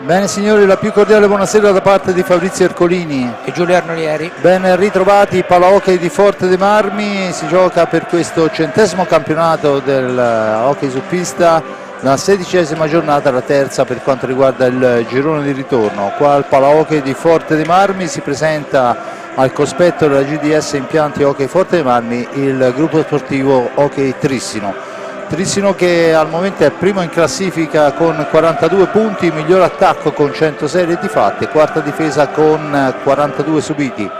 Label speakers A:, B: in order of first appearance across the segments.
A: Bene signori, la più cordiale buonasera da parte di Fabrizio Ercolini
B: e Giulio Arnolieri.
A: Ben ritrovati, Palahockey di Forte dei Marmi. Si gioca per questo 100° campionato del hockey su pista, la 16ª giornata, la terza per quanto riguarda il girone di ritorno. Qua al Palahockey di Forte dei Marmi si presenta al cospetto della GDS Impianti Hockey Forte dei Marmi il gruppo sportivo Hockey Trissino. Trissino che al momento è primo in classifica con 42 punti, miglior attacco con 106 reti fatte, quarta difesa con 42 subiti.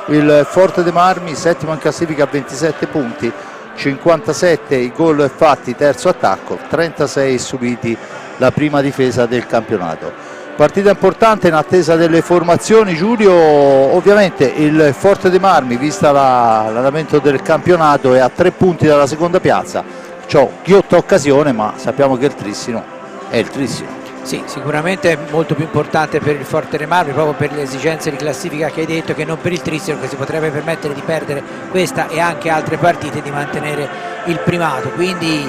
A: Il Forte dei Marmi settimo in classifica a 27 punti, 57 i gol fatti, terzo attacco, 36 subiti, la prima difesa del campionato. Partita importante in attesa delle formazioni, Giulio. Ovviamente il Forte dei Marmi, vista l'andamento del campionato, è a 3 punti dalla seconda piazza. C'ho ghiotta occasione, ma sappiamo che il Trissino è il Trissino.
B: Sì, sicuramente è molto più importante per il Forte dei Marmi, proprio per le esigenze di classifica che hai detto, che non per il Trissino, che si potrebbe permettere di perdere questa e anche altre partite, di mantenere il primato. Quindi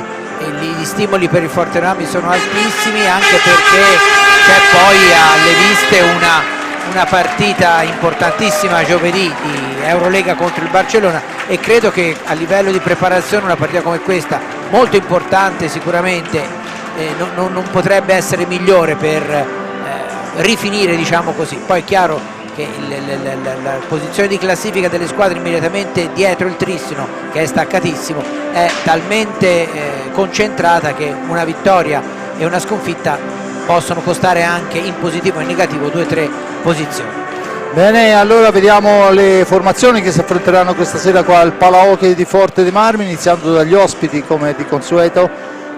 B: gli stimoli per il Forte dei Marmi sono altissimi, anche perché c'è poi alle viste una partita importantissima giovedì di Eurolega contro il Barcellona, e credo che a livello di preparazione una partita come questa, molto importante sicuramente, non potrebbe essere migliore per rifinire, diciamo così. Poi è chiaro che la posizione di classifica delle squadre immediatamente dietro il Trissino, che è staccatissimo, è talmente concentrata che una vittoria e una sconfitta possono costare anche in positivo e in negativo 2 o 3 posizioni.
A: Bene, allora vediamo le formazioni che si affronteranno questa sera qua al Palahockey di Forte dei Marmi, iniziando dagli ospiti come di consueto,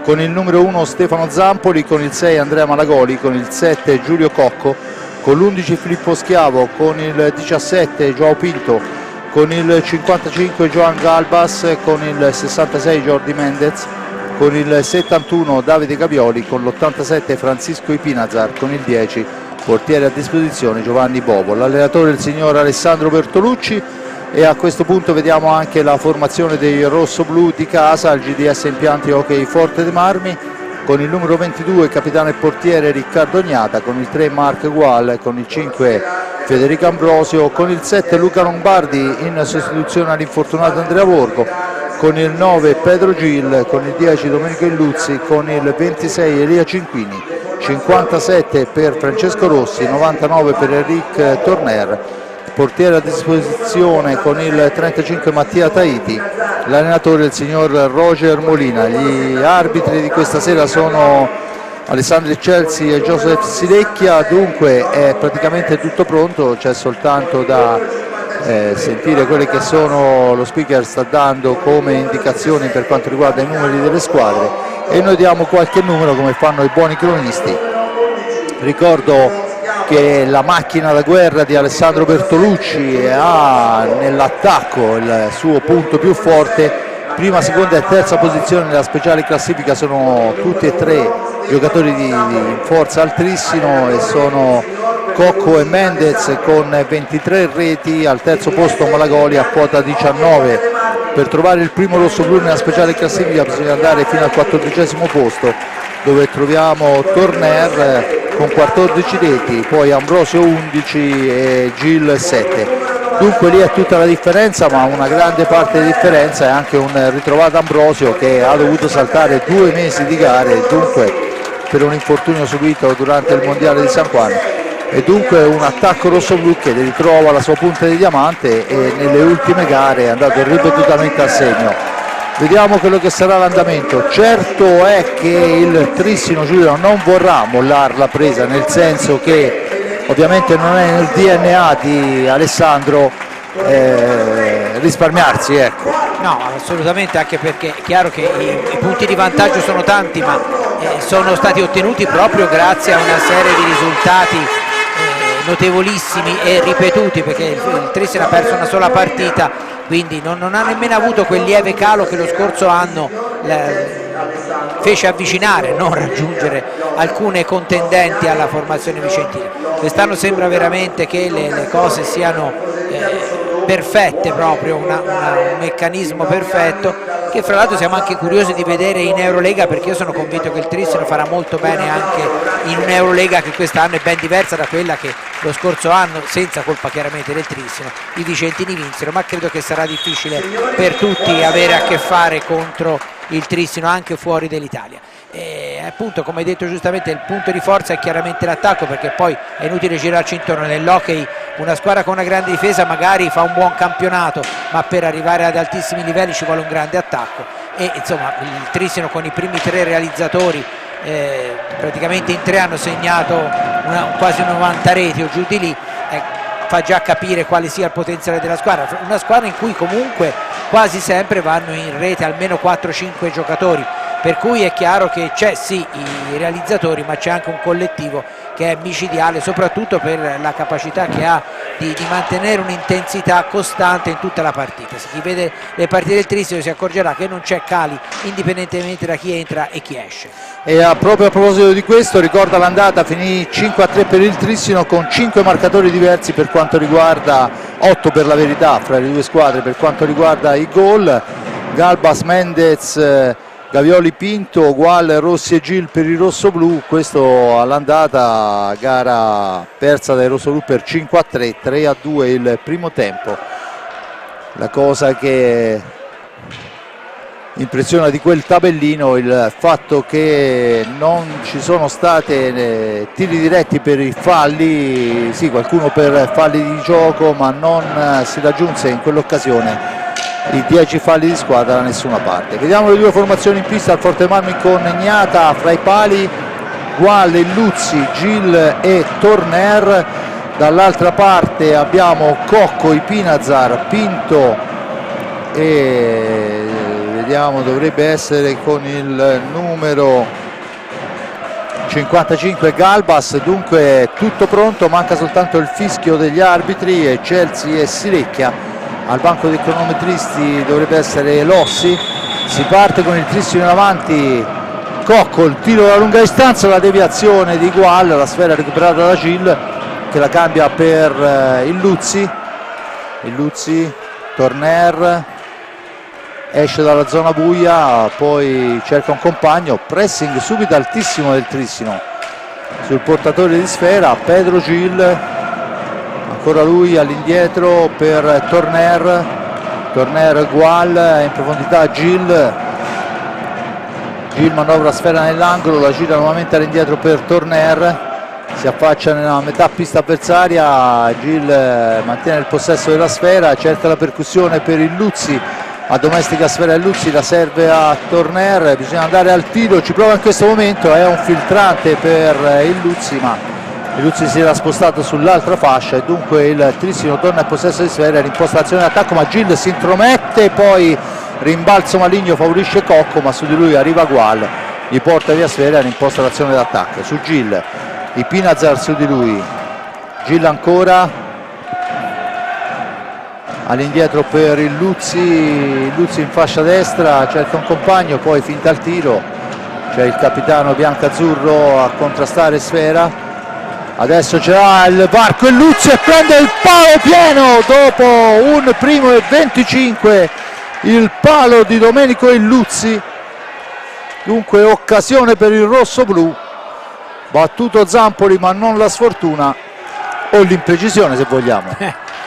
A: con il numero 1 Stefano Zampoli, con il 6 Andrea Malagoli, con il 7 Giulio Cocco, con l'11 Filippo Schiavo, con il 17 Joao Pinto, con il 55 Joan Galbas, con il 66 Jordi Mendez, con il 71 Davide Gavioli, con l'87 Francisco Ipinazar, con il 10 portiere a disposizione Giovanni Bobo. L'allenatore è il signor Alessandro Bertolucci, e a questo punto vediamo anche la formazione dei rossoblù di casa al GDS Impianti Hockey Forte dei Marmi, con il numero 22 capitano e portiere Riccardo Gnata, con il 3 Mark Gual, con il 5 Federico Ambrosio, con il 7 Luca Lombardi in sostituzione all'infortunato Andrea Borgo, con il 9 Pedro Gil, con il 10 Domenico Illuzzi, con il 26 Elia Cinquini, 57 per Francesco Rossi, 99 per Enric Torner, portiere a disposizione con il 35 Mattia Taiti, l'allenatore è il signor Roger Molina. Gli arbitri di questa sera sono Alessandro Chelsea e Joseph Silecchia, dunque è praticamente tutto pronto, c'è soltanto da sentire quelle che sono lo speaker sta dando come indicazioni per quanto riguarda i numeri delle squadre, e noi diamo qualche numero come fanno i buoni cronisti. Ricordo che la macchina da guerra di Alessandro Bertolucci ha nell'attacco il suo punto più forte. Prima, seconda e terza posizione nella speciale classifica sono tutti e tre giocatori di forza al Trissino, e sono Cocco e Mendez con 23 reti, al terzo posto Malagoli a quota 19. Per trovare il primo rossoblù nella speciale classifica bisogna andare fino al 14° posto, dove troviamo Torner con 14 reti, poi Ambrosio 11 e Gil 7. Dunque lì è tutta la differenza, ma una grande parte di differenza è anche un ritrovato Ambrosio che ha dovuto saltare 2 mesi di gare, dunque per un infortunio subito durante il mondiale di San Juan, e dunque un attacco rossoblù che ritrova la sua punta di diamante e nelle ultime gare è andato ripetutamente a segno. Vediamo quello che sarà l'andamento. Certo è che il Trissino, Giulio, non vorrà mollare la presa, nel senso che ovviamente non è nel DNA di Alessandro risparmiarsi, ecco.
B: No, assolutamente, anche perché è chiaro che i punti di vantaggio sono tanti, ma sono stati ottenuti proprio grazie a una serie di risultati notevolissimi e ripetuti, perché il Trissino ha perso una sola partita, quindi non ha nemmeno avuto quel lieve calo che lo scorso anno fece avvicinare, non raggiungere alcune contendenti alla formazione vicentina. Quest'anno sembra veramente che le cose siano perfette, proprio un meccanismo perfetto, che fra l'altro siamo anche curiosi di vedere in Eurolega, perché io sono convinto che il Trissino farà molto bene anche in un'Eurolega che quest'anno è ben diversa da quella che lo scorso anno, senza colpa chiaramente del Trissino, i vicentini vinsero, ma credo che sarà difficile per tutti avere a che fare contro il Trissino anche fuori dall'Italia. E appunto, come hai detto giustamente, il punto di forza è chiaramente l'attacco, perché poi è inutile girarci intorno. Nell'hockey una squadra con una grande difesa magari fa un buon campionato, ma per arrivare ad altissimi livelli ci vuole un grande attacco, e insomma il Trissino con i primi 3 realizzatori praticamente in 3 hanno segnato quasi 90 reti o giù di lì, fa già capire quale sia il potenziale della squadra, una squadra in cui comunque quasi sempre vanno in rete almeno 4-5 giocatori, per cui è chiaro che c'è sì i realizzatori, ma c'è anche un collettivo che è micidiale, soprattutto per la capacità che ha di mantenere un'intensità costante in tutta la partita. Se chi vede le partite del Trissino si accorgerà che non c'è cali indipendentemente da chi entra e chi esce.
A: E proprio a proposito di questo, ricorda l'andata, finì 5-3 per il Trissino con 5 marcatori diversi per quanto riguarda, 8 per la verità fra le due squadre per quanto riguarda i gol. Galbas, Mendez, Gavioli, Pinto, Gual, Rossi e Gil per il rossoblu. Questo all'andata, gara persa dai rossoblu per 5-3, 3-2 il primo tempo. La cosa che impressiona di quel tabellino il fatto che non ci sono state tiri diretti per i falli, sì, qualcuno per falli di gioco, ma non si raggiunse in quell'occasione i 10 falli di squadra da nessuna parte. Vediamo le due formazioni in pista al Forte Marmi con Gnata fra i pali, Gual, Luzzi, Gil e Torner. Dall'altra parte abbiamo Cocco, Ipinazar, Pinto e vediamo, dovrebbe essere con il numero 55 Galbas. Dunque tutto pronto, manca soltanto il fischio degli arbitri e Chelsea e Silecchia. Al banco dei cronometristi dovrebbe essere Lossi. Si parte con il Trissino in avanti, Cocco, il tiro da lunga distanza, la deviazione di Gual, la sfera recuperata da Gil che la cambia per il Luzzi. Torner esce dalla zona buia, poi cerca un compagno, pressing subito altissimo del Trissino sul portatore di sfera, Pedro Gil, ancora lui all'indietro per Torner, Gual, in profondità Gil manovra sfera nell'angolo, la gira nuovamente all'indietro per Torner, si affaccia nella metà pista avversaria, Gil mantiene il possesso della sfera, cerca la percussione per il Luzzi, a domestica sfera il Luzzi, la serve a Torner, bisogna andare al tiro, ci prova in questo momento, è un filtrante per il Luzzi, ma il Luzzi si era spostato sull'altra fascia e dunque il Trissino torna in possesso di sfera, l'impostazione d'attacco, ma Gil si intromette, poi rimbalzo maligno favorisce Cocco, ma su di lui arriva Gual, gli porta via sfera e rimposta l'azione d'attacco su Gil, Ipinazar su di lui, Gil ancora all'indietro per il Luzzi in fascia destra, cerca un compagno, poi finta il tiro, c'è il capitano biancazzurro a contrastare sfera, adesso c'era il varco e Luzzi e prende il palo pieno dopo un primo e 25, il palo di Domenico Illuzzi, dunque occasione per il rosso-blu, battuto Zampoli ma non la sfortuna o l'imprecisione se vogliamo.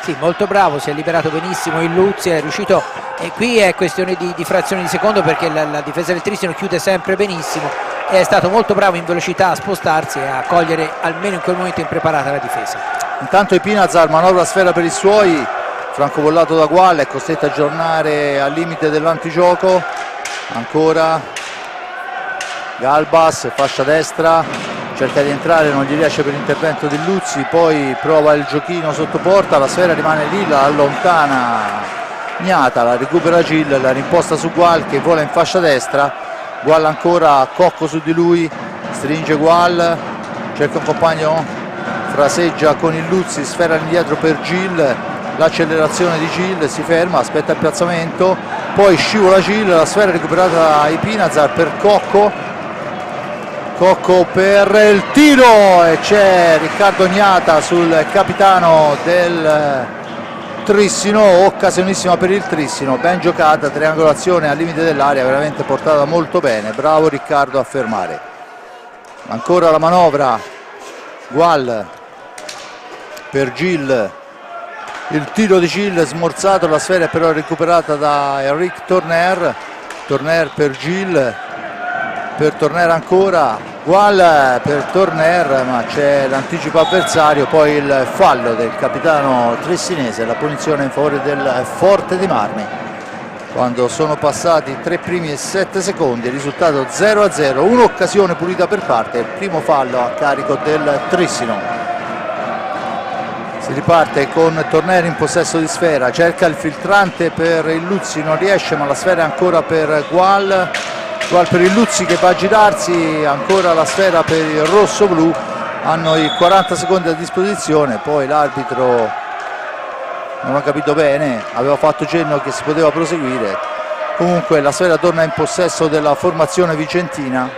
B: Sì, molto bravo, si è liberato benissimo il Luzzi, è riuscito, e qui è questione di frazioni di secondo perché la difesa del Trissino chiude sempre benissimo e è stato molto bravo in velocità a spostarsi e a cogliere almeno in quel momento impreparata la difesa.
A: Intanto Ipinazar manovra sfera per i suoi, francobollato da Gual, è costretto a aggiornare al limite dell'antigioco, ancora Galbas, fascia destra, cerca di entrare, non gli riesce per l'intervento di Luzzi, poi prova il giochino sotto porta, la sfera rimane lì, la allontana Gnata, la recupera Gil, la rimposta su Gual che vola in fascia destra, Gual ancora, Cocco su di lui, stringe Gual, cerca un compagno, fraseggia con il Luzzi, sfera indietro per Gil, l'accelerazione di Gil, si ferma, aspetta il piazzamento, poi scivola Gil, la sfera recuperata da Ipinazar per Cocco per il tiro e c'è Riccardo Gnata sul capitano del Trissino, occasionissima per il Trissino, ben giocata, triangolazione al limite dell'area, veramente portata molto bene, bravo Riccardo a fermare. Ancora la manovra, Gual per Gil, il tiro di Gil smorzato, la sfera è però recuperata da Eric Torner, Torner per Gil, per Torner ancora, Gual per Torner, ma c'è l'anticipo avversario, poi il fallo del capitano tressinese, la punizione in favore del Forte dei Marmi. Quando sono passati 3 primi e 7 secondi, il risultato 0-0, un'occasione pulita per parte, il primo fallo a carico del Trissino. Si riparte con Torner in possesso di sfera, cerca il filtrante per il Luzzi, non riesce, ma la sfera è ancora per Gual. Gual per il Luzzi che va a girarsi, ancora la sfera per il rosso-blu, hanno i 40 secondi a disposizione, poi l'arbitro non ho capito bene, aveva fatto cenno che si poteva proseguire. Comunque la sfera torna in possesso della formazione vicentina,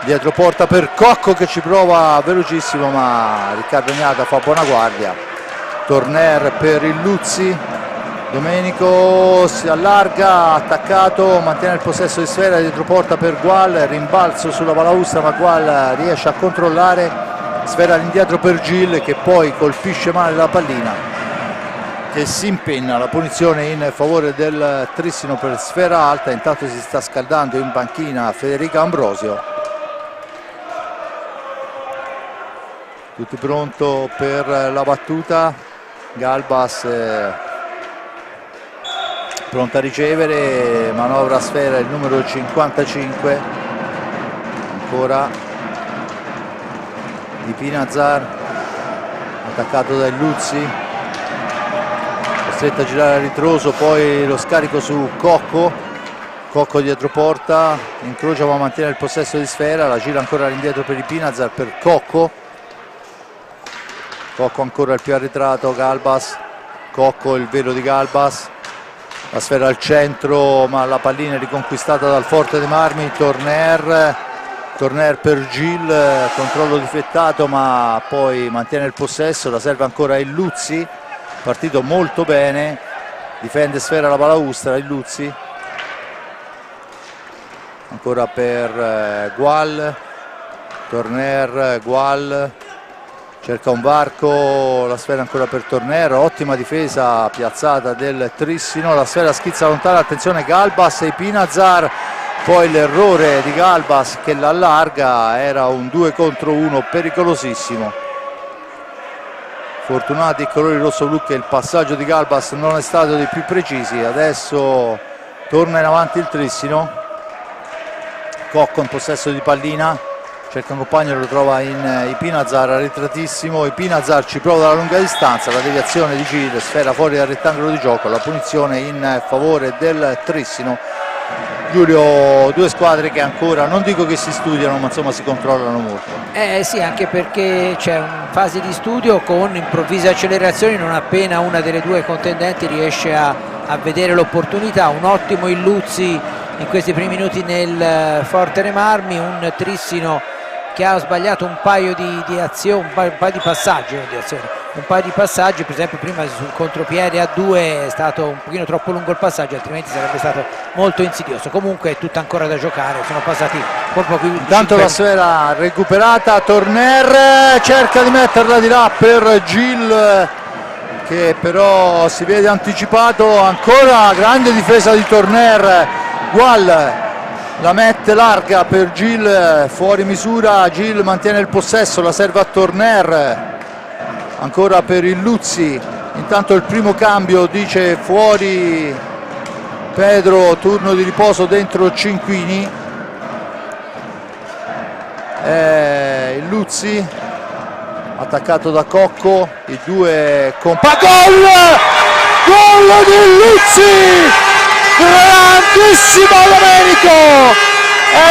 A: dietro porta per Cocco che ci prova velocissimo, ma Riccardo Gnata fa buona guardia. Torner per il Luzzi, Domenico si allarga, attaccato, mantiene il possesso di sfera, dietro porta per Gual, rimbalzo sulla balaustra ma Gual riesce a controllare, sfera all'indietro per Gil che poi colpisce male la pallina, che si impenna, la punizione in favore del Trissino per sfera alta. Intanto si sta scaldando in panchina Federica Ambrosio. Tutti pronto per la battuta, Galbas pronto a ricevere, manovra sfera il numero 55, ancora di Pinazar, attaccato dai Luzzi, costretto a girare a ritroso, poi lo scarico su Cocco, Cocco dietro porta, incrocia ma mantiene il possesso di sfera, la gira ancora all'indietro per i Pinazar, per Cocco, Cocco ancora il più arretrato, Galbas, Cocco il velo di Galbas, la sfera al centro ma la pallina è riconquistata dal Forte dei Marmi. Torner per Gil, controllo difettato ma poi mantiene il possesso, la serve ancora il Luzzi, partito molto bene, difende sfera la balaustra il Luzzi, ancora per Gual, Torner, Gual cerca un varco, la sfera ancora per Torner, ottima difesa piazzata del Trissino, la sfera schizza lontana, attenzione Galbas e Pinazar, poi l'errore di Galbas che l'allarga, era un 2 contro 1 pericolosissimo. Fortunati i colori rosso-blu che il passaggio di Galbas non è stato dei più precisi. Adesso torna in avanti il Trissino, Cocco in possesso di pallina, cerca un compagno, lo trova in Ipinazar, arretratissimo, Ipinazar ci prova dalla lunga distanza, la deviazione di Gil, sfera fuori dal rettangolo di gioco, la punizione in favore del Trissino. Giulio, due squadre che ancora, non dico che si studiano, ma insomma si controllano molto.
B: Sì, anche perché c'è una fase di studio con improvvise accelerazioni non appena una delle due contendenti riesce a vedere l'opportunità. Un ottimo Illuzzi in questi primi minuti nel Forte dei Marmi, un Trissino che ha sbagliato un paio di azioni, un paio di passaggi, non di azioni, un paio di passaggi, per esempio prima sul contropiede a 2 è stato un pochino troppo lungo il passaggio, altrimenti sarebbe stato molto insidioso. Comunque è tutta ancora da giocare, sono passati proprio qui.
A: Intanto la sfera recuperata, Torner cerca di metterla di là per Gil che però si vede anticipato, ancora grande difesa di Torner, Gual la mette larga per Gil, fuori misura, Gil mantiene il possesso, la serve a Torner, ancora per il Luzzi, intanto il primo cambio dice fuori Pedro, turno di riposo dentro Cinquini, il Luzzi attaccato da Cocco, i due gol di Luzzi, grandissimo Domenico,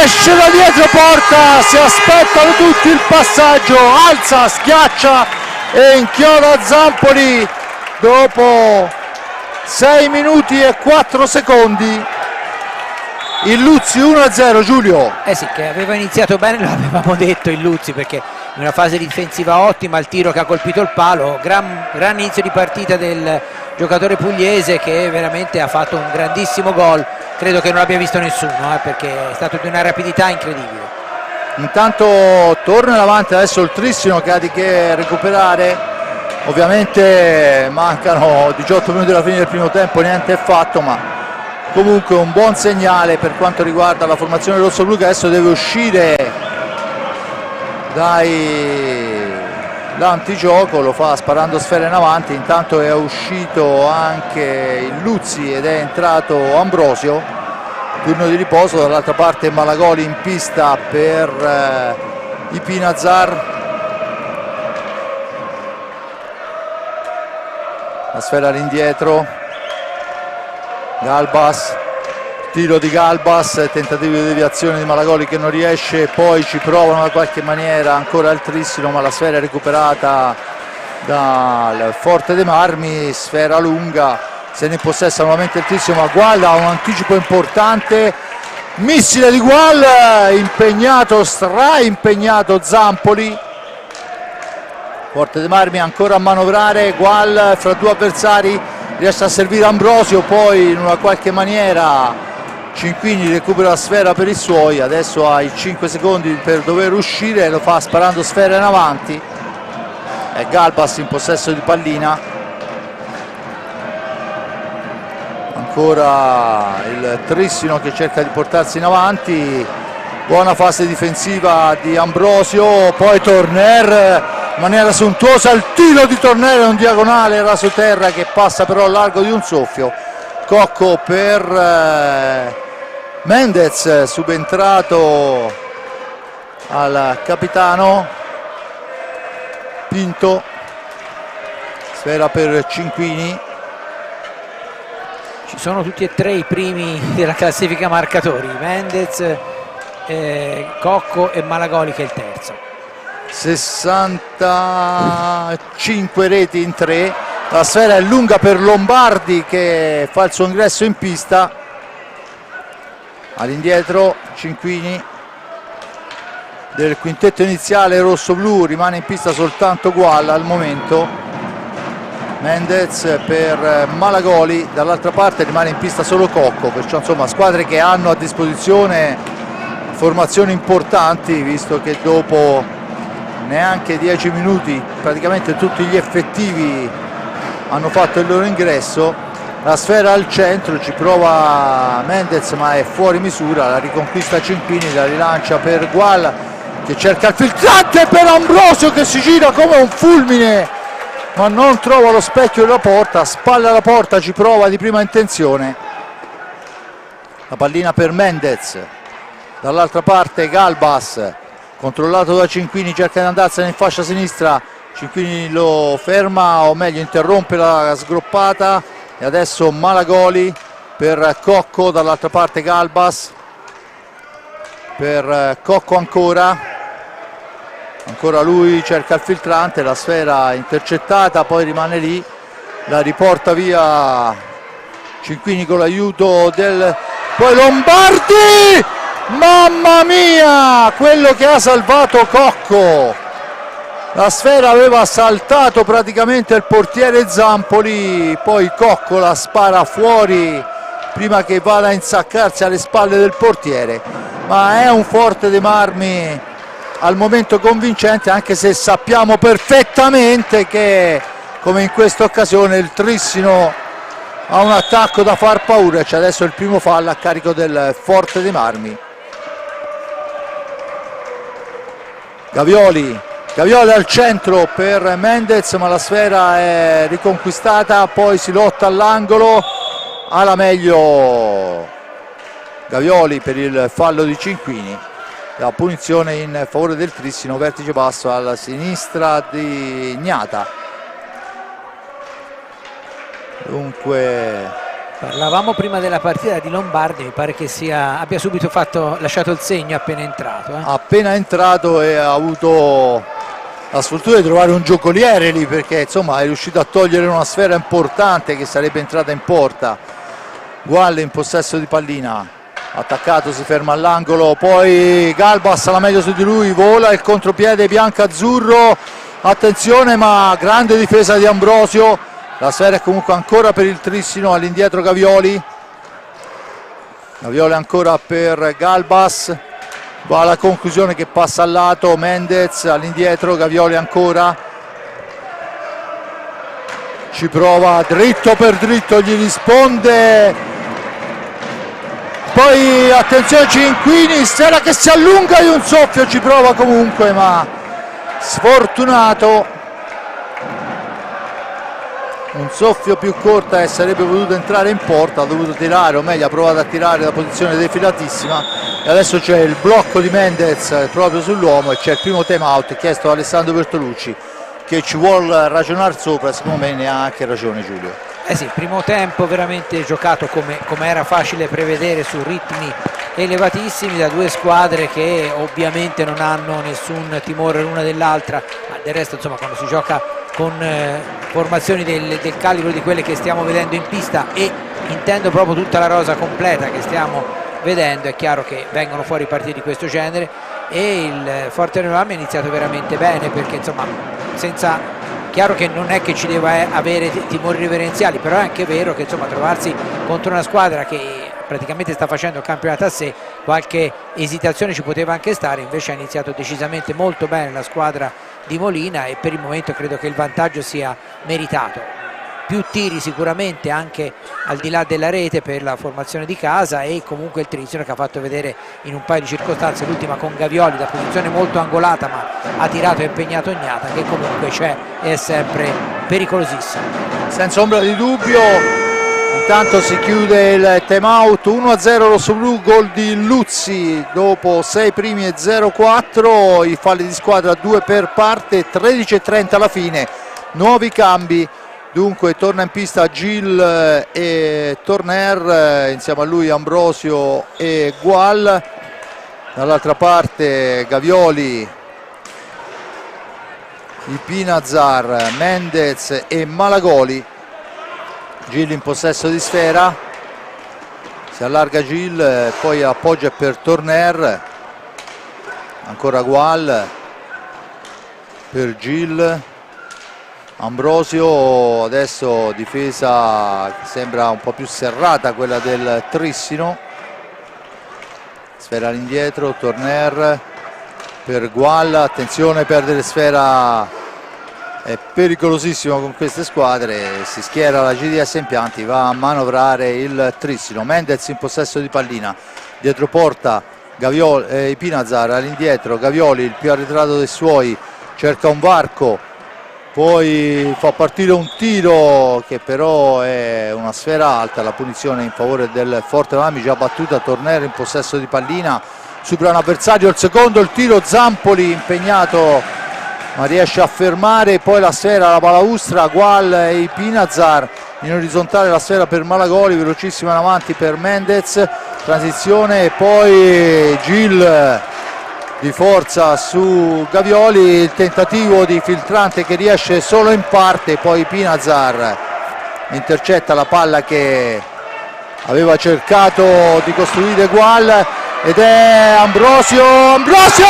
A: esce da dietro porta, si aspettano tutti il passaggio, alza, schiaccia e inchioda Zampoli dopo 6 minuti e 4 secondi. Il Luzzi 1-0, Giulio.
B: Sì, che aveva iniziato bene, lo avevamo detto il Luzzi, perché in una fase difensiva ottima, il tiro che ha colpito il palo, gran inizio di partita del giocatore pugliese che veramente ha fatto un grandissimo gol, credo che non l'abbia visto nessuno perché è stato di una rapidità incredibile.
A: Intanto torna in avanti adesso il Trissino che ha di che recuperare, ovviamente mancano 18 minuti alla fine del primo tempo, niente è fatto, ma comunque un buon segnale per quanto riguarda la formazione rossoblu che adesso deve uscire dall'antigioco, lo fa sparando sfere in avanti. Intanto è uscito anche il Luzzi ed è entrato Ambrosio, turno di riposo. Dall'altra parte Malagoli in pista per i Pinazar, la sfera all'indietro, Galbas, tiro di Galbas, tentativo di deviazione di Malagoli che non riesce, poi ci provano da qualche maniera ancora il Trissino, ma la sfera è recuperata dal Forte dei Marmi, sfera lunga, se ne possessa nuovamente il Trissino, ma guarda un anticipo importante, missile di Gual, impegnato, straimpegnato Zampoli. Forte dei Marmi ancora a manovrare, Gual fra due avversari riesce a servire Ambrosio, poi in una qualche maniera Cinquini recupera la sfera per i suoi, adesso ha i 5 secondi per dover uscire, lo fa sparando sfera in avanti, è Galbas in possesso di pallina, ancora il Trissino che cerca di portarsi in avanti, buona fase difensiva di Ambrosio, poi Torner in maniera sontuosa, il tiro di Torner è un diagonale raso terra che passa però al largo di un soffio. Cocco per Mendez, subentrato al capitano. Pinto, sfera per Cinquini.
B: Ci sono tutti e tre i primi della classifica marcatori, Mendez, Cocco e Malagoli che è il terzo.
A: 65 reti in 3, la sfera è lunga per Lombardi che fa il suo ingresso in pista, all'indietro Cinquini del quintetto iniziale rosso-blu, rimane in pista soltanto Gual al momento, Mendez per Malagoli, dall'altra parte rimane in pista solo Cocco, perciò insomma squadre che hanno a disposizione formazioni importanti, visto che dopo neanche 10 minuti praticamente tutti gli effettivi hanno fatto il loro ingresso. La sfera al centro, ci prova Mendez ma è fuori misura, la riconquista Cinquini, la rilancia per Gual che cerca il filtrante per Ambrosio che si gira come un fulmine ma non trova lo specchio della porta, spalla alla porta, ci prova di prima intenzione, la pallina per Mendez, dall'altra parte Galbas controllato da Cinquini, cerca di andarsene in fascia sinistra, Cinquini lo ferma o meglio interrompe la sgroppata e adesso Malagoli per Cocco, dall'altra parte Galbas per Cocco ancora lui cerca il filtrante, la sfera intercettata, poi rimane lì, la riporta via Cinquini con l'aiuto del poi Lombardi, mamma mia, quello che ha salvato Cocco, la sfera aveva saltato praticamente il portiere Zampoli, poi Cocco la spara fuori prima che vada a insaccarsi alle spalle del portiere, ma è un Forte dei Marmi al momento convincente, anche se sappiamo perfettamente che come in questa occasione il Trissino ha un attacco da far paura, c'è adesso il primo fallo a carico del Forte dei Marmi. Gavioli al centro per Mendez, ma la sfera è riconquistata, poi si lotta all'angolo, alla meglio Gavioli per il fallo di Cinquini, la punizione in favore del Trissino, vertice basso alla sinistra di Gnata. Dunque
B: parlavamo prima della partita di Lombardi, mi pare che abbia subito lasciato il segno appena entrato.
A: Appena entrato e ha avuto la sfortuna di trovare un giocoliere lì, perché insomma è riuscito a togliere una sfera importante che sarebbe entrata in porta. Gual in possesso di pallina, attaccato, si ferma all'angolo, poi Galbas la meglio su di lui, vola il contropiede bianco-azzurro, attenzione, ma grande difesa di Ambrosio. La sfera è comunque ancora per il Trissino, all'indietro Gavioli ancora per Galbas, va alla conclusione che passa al lato, Mendez all'indietro, Gavioli ancora, ci prova dritto per dritto, gli risponde, poi attenzione Cinquini, Sfera che si allunga di un soffio, ci prova comunque ma sfortunato, un soffio più corta e sarebbe potuto entrare in porta, ha dovuto tirare, o meglio ha provato a tirare da posizione defilatissima, e adesso c'è il blocco di Mendez proprio sull'uomo e c'è il primo time out chiesto da Alessandro Bertolucci, che ci vuole ragionare sopra, secondo me ne ha anche ragione Giulio.
B: Sì, primo tempo veramente giocato come era facile prevedere, su ritmi elevatissimi da due squadre che ovviamente non hanno nessun timore l'una dell'altra, ma del resto insomma quando si gioca con formazioni del calibro di quelle che stiamo vedendo in pista, e intendo proprio tutta la rosa completa che stiamo vedendo, è chiaro che vengono fuori partite di questo genere, e il Forte Marmi ha iniziato veramente bene, perché insomma chiaro che non è che ci deve avere timori reverenziali, però è anche vero che insomma trovarsi contro una squadra che praticamente sta facendo il campionato a sé, qualche esitazione ci poteva anche stare, invece ha iniziato decisamente molto bene la squadra di Molina e per il momento credo che il vantaggio sia meritato. Più tiri sicuramente anche al di là della rete per la formazione di casa, e comunque il Trissino che ha fatto vedere in un paio di circostanze, l'ultima con Gavioli da posizione molto angolata ma ha tirato e impegnato Ognata, che comunque c'è e è sempre pericolosissimo.
A: Senza ombra di dubbio, intanto si chiude il time out, 1-0 rossoblu, gol di Luzzi dopo 6 primi e 0-4, i falli di squadra 2 per parte, 13:30 alla fine, nuovi cambi. Dunque torna in pista Gil e Torner, insieme a lui Ambrosio e Gual, dall'altra parte Gavioli, Ipinazar, Mendez e Malagoli. Gil in possesso di sfera, si allarga Gil, poi appoggia per Torner, ancora Gual per Gil, Ambrosio, adesso difesa che sembra un po' più serrata quella del Trissino, sfera all'indietro, Torner per Gual, attenzione, perdere sfera è pericolosissimo con queste squadre, si schiera la GDS Impianti, va a manovrare il Trissino, Mendez in possesso di pallina, dietro porta Gavioli, Ipinazar all'indietro, Gavioli il più arretrato dei suoi, cerca un varco, poi fa partire un tiro che però è una sfera alta, la punizione in favore del Forte Marmi, già battuta, Tornero in possesso di pallina, supera un avversario, il secondo, il tiro, Zampoli impegnato ma riesce a fermare, poi la sfera, la balaustra, Gual e Ipinazar, in orizzontale la sfera per Malagoli, velocissima in avanti per Mendez, transizione e poi Gil di forza su Gavioli, il tentativo di filtrante che riesce solo in parte, poi Pinazar intercetta la palla che aveva cercato di costruire Gual ed è Ambrosio, Ambrosio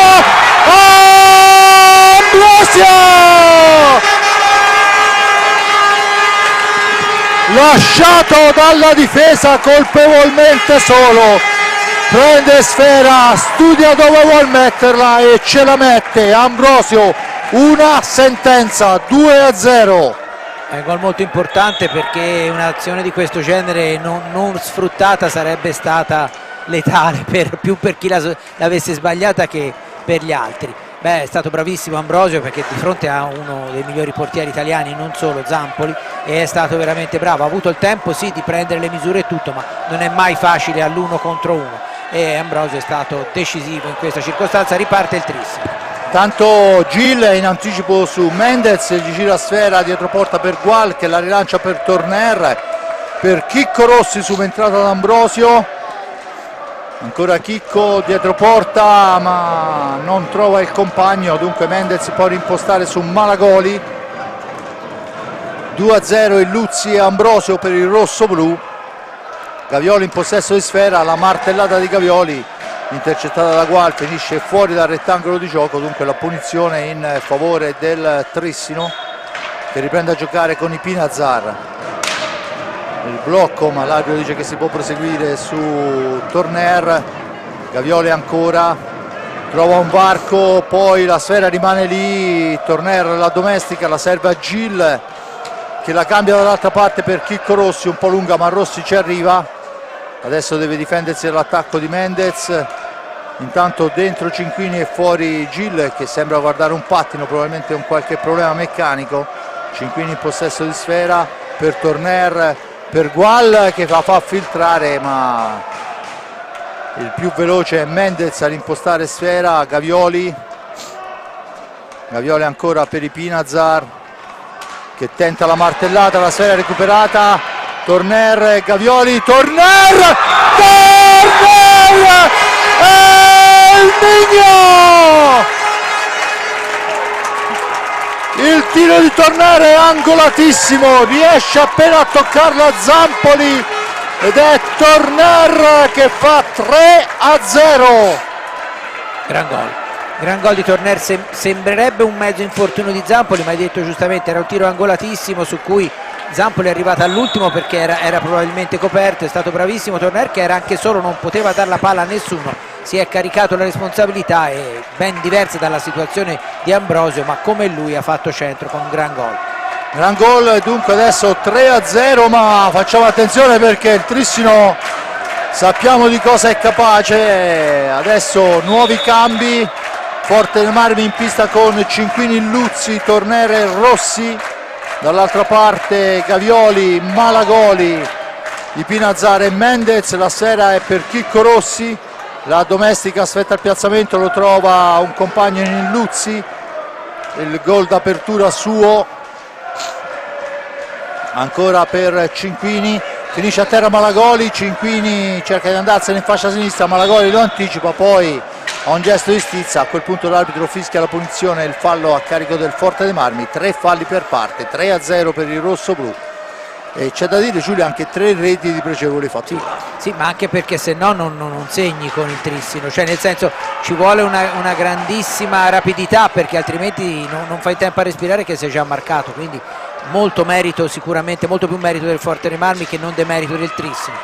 A: lasciato dalla difesa colpevolmente solo, prende sfera, studia dove vuol metterla e ce la mette Ambrosio, una sentenza, 2-0.
B: È un gol molto importante perché un'azione di questo genere non sfruttata sarebbe stata letale più per chi l'avesse sbagliata che per gli altri. Beh, è stato bravissimo Ambrosio perché di fronte a uno dei migliori portieri italiani, non solo, Zampoli, e è stato veramente bravo, ha avuto il tempo sì di prendere le misure e tutto, ma non è mai facile all'uno contro uno, e Ambrosio è stato decisivo in questa circostanza. Riparte il Trissino.
A: Tanto Gil è in anticipo su Mendez, gli gira sfera dietro porta per Gual che la rilancia per Torner, per Chicco Rossi subentrato ad Ambrosio, ancora Chicco dietro porta ma non trova il compagno, dunque Mendez può rimpostare su Malagoli, 2-0 il Luzzi e Ambrosio per il rosso-blu. Gavioli in possesso di sfera, la martellata di Gavioli intercettata da Gual, finisce fuori dal rettangolo di gioco, dunque la punizione in favore del Trissino, che riprende a giocare con i Pinazar. Il blocco, ma l'arbitro dice che si può proseguire su Torner. Gavioli ancora, trova un varco, poi la sfera rimane lì, Torner la domestica, la serve a Gil che la cambia dall'altra parte per Chicco Rossi, un po' lunga ma Rossi ci arriva. Adesso deve difendersi dall'attacco di Mendez, intanto dentro Cinquini e fuori Gil che sembra guardare un pattino, probabilmente un qualche problema meccanico. Cinquini in possesso di sfera per Torner, per Gual che la fa filtrare, ma il più veloce è Mendez ad impostare sfera. Gavioli ancora per i Pinazar che tenta la martellata, la sfera recuperata, Torner, Gavioli, Torner e il Migno! Il tiro di Torner è angolatissimo, riesce appena a toccarla Zampoli ed è Torner che fa 3-0.
B: Gran gol di Torner, sembrerebbe un mezzo infortunio di Zampoli, ma hai detto giustamente era un tiro angolatissimo su cui Zampoli è arrivato all'ultimo perché era probabilmente coperto. È stato bravissimo Torner, che era anche solo, non poteva dar la palla a nessuno, si è caricato la responsabilità, e ben diversa dalla situazione di Ambrosio, ma come lui ha fatto centro con un gran gol.
A: Dunque adesso 3-0, ma facciamo attenzione perché il Trissino sappiamo di cosa è capace. Adesso nuovi cambi, Forte dei Marmi in pista con Cinquini, Luzzi, Torner e Rossi, dall'altra parte Gavioli, Malagoli, di Pinazar e Mendez. La sfera è per Chicco Rossi, la domestica aspetta il piazzamento, lo trova un compagno in Luzzi, il gol d'apertura suo ancora per Cinquini, finisce a terra Malagoli, Cinquini cerca di andarsene in fascia sinistra, Malagoli lo anticipa, poi a un gesto di stizza, a quel punto l'arbitro fischia la punizione e il fallo a carico del Forte dei Marmi. 3 falli per parte, 3-0 per il rossoblu, e c'è da dire Giulio anche 3 reti di pregevoli fatti.
B: Sì, ma anche perché se no non segni con il Trissino, cioè nel senso ci vuole una grandissima rapidità, perché altrimenti non fai tempo a respirare che sei già marcato, quindi molto merito, sicuramente molto più merito del Forte dei Marmi che non demerito del Trissino.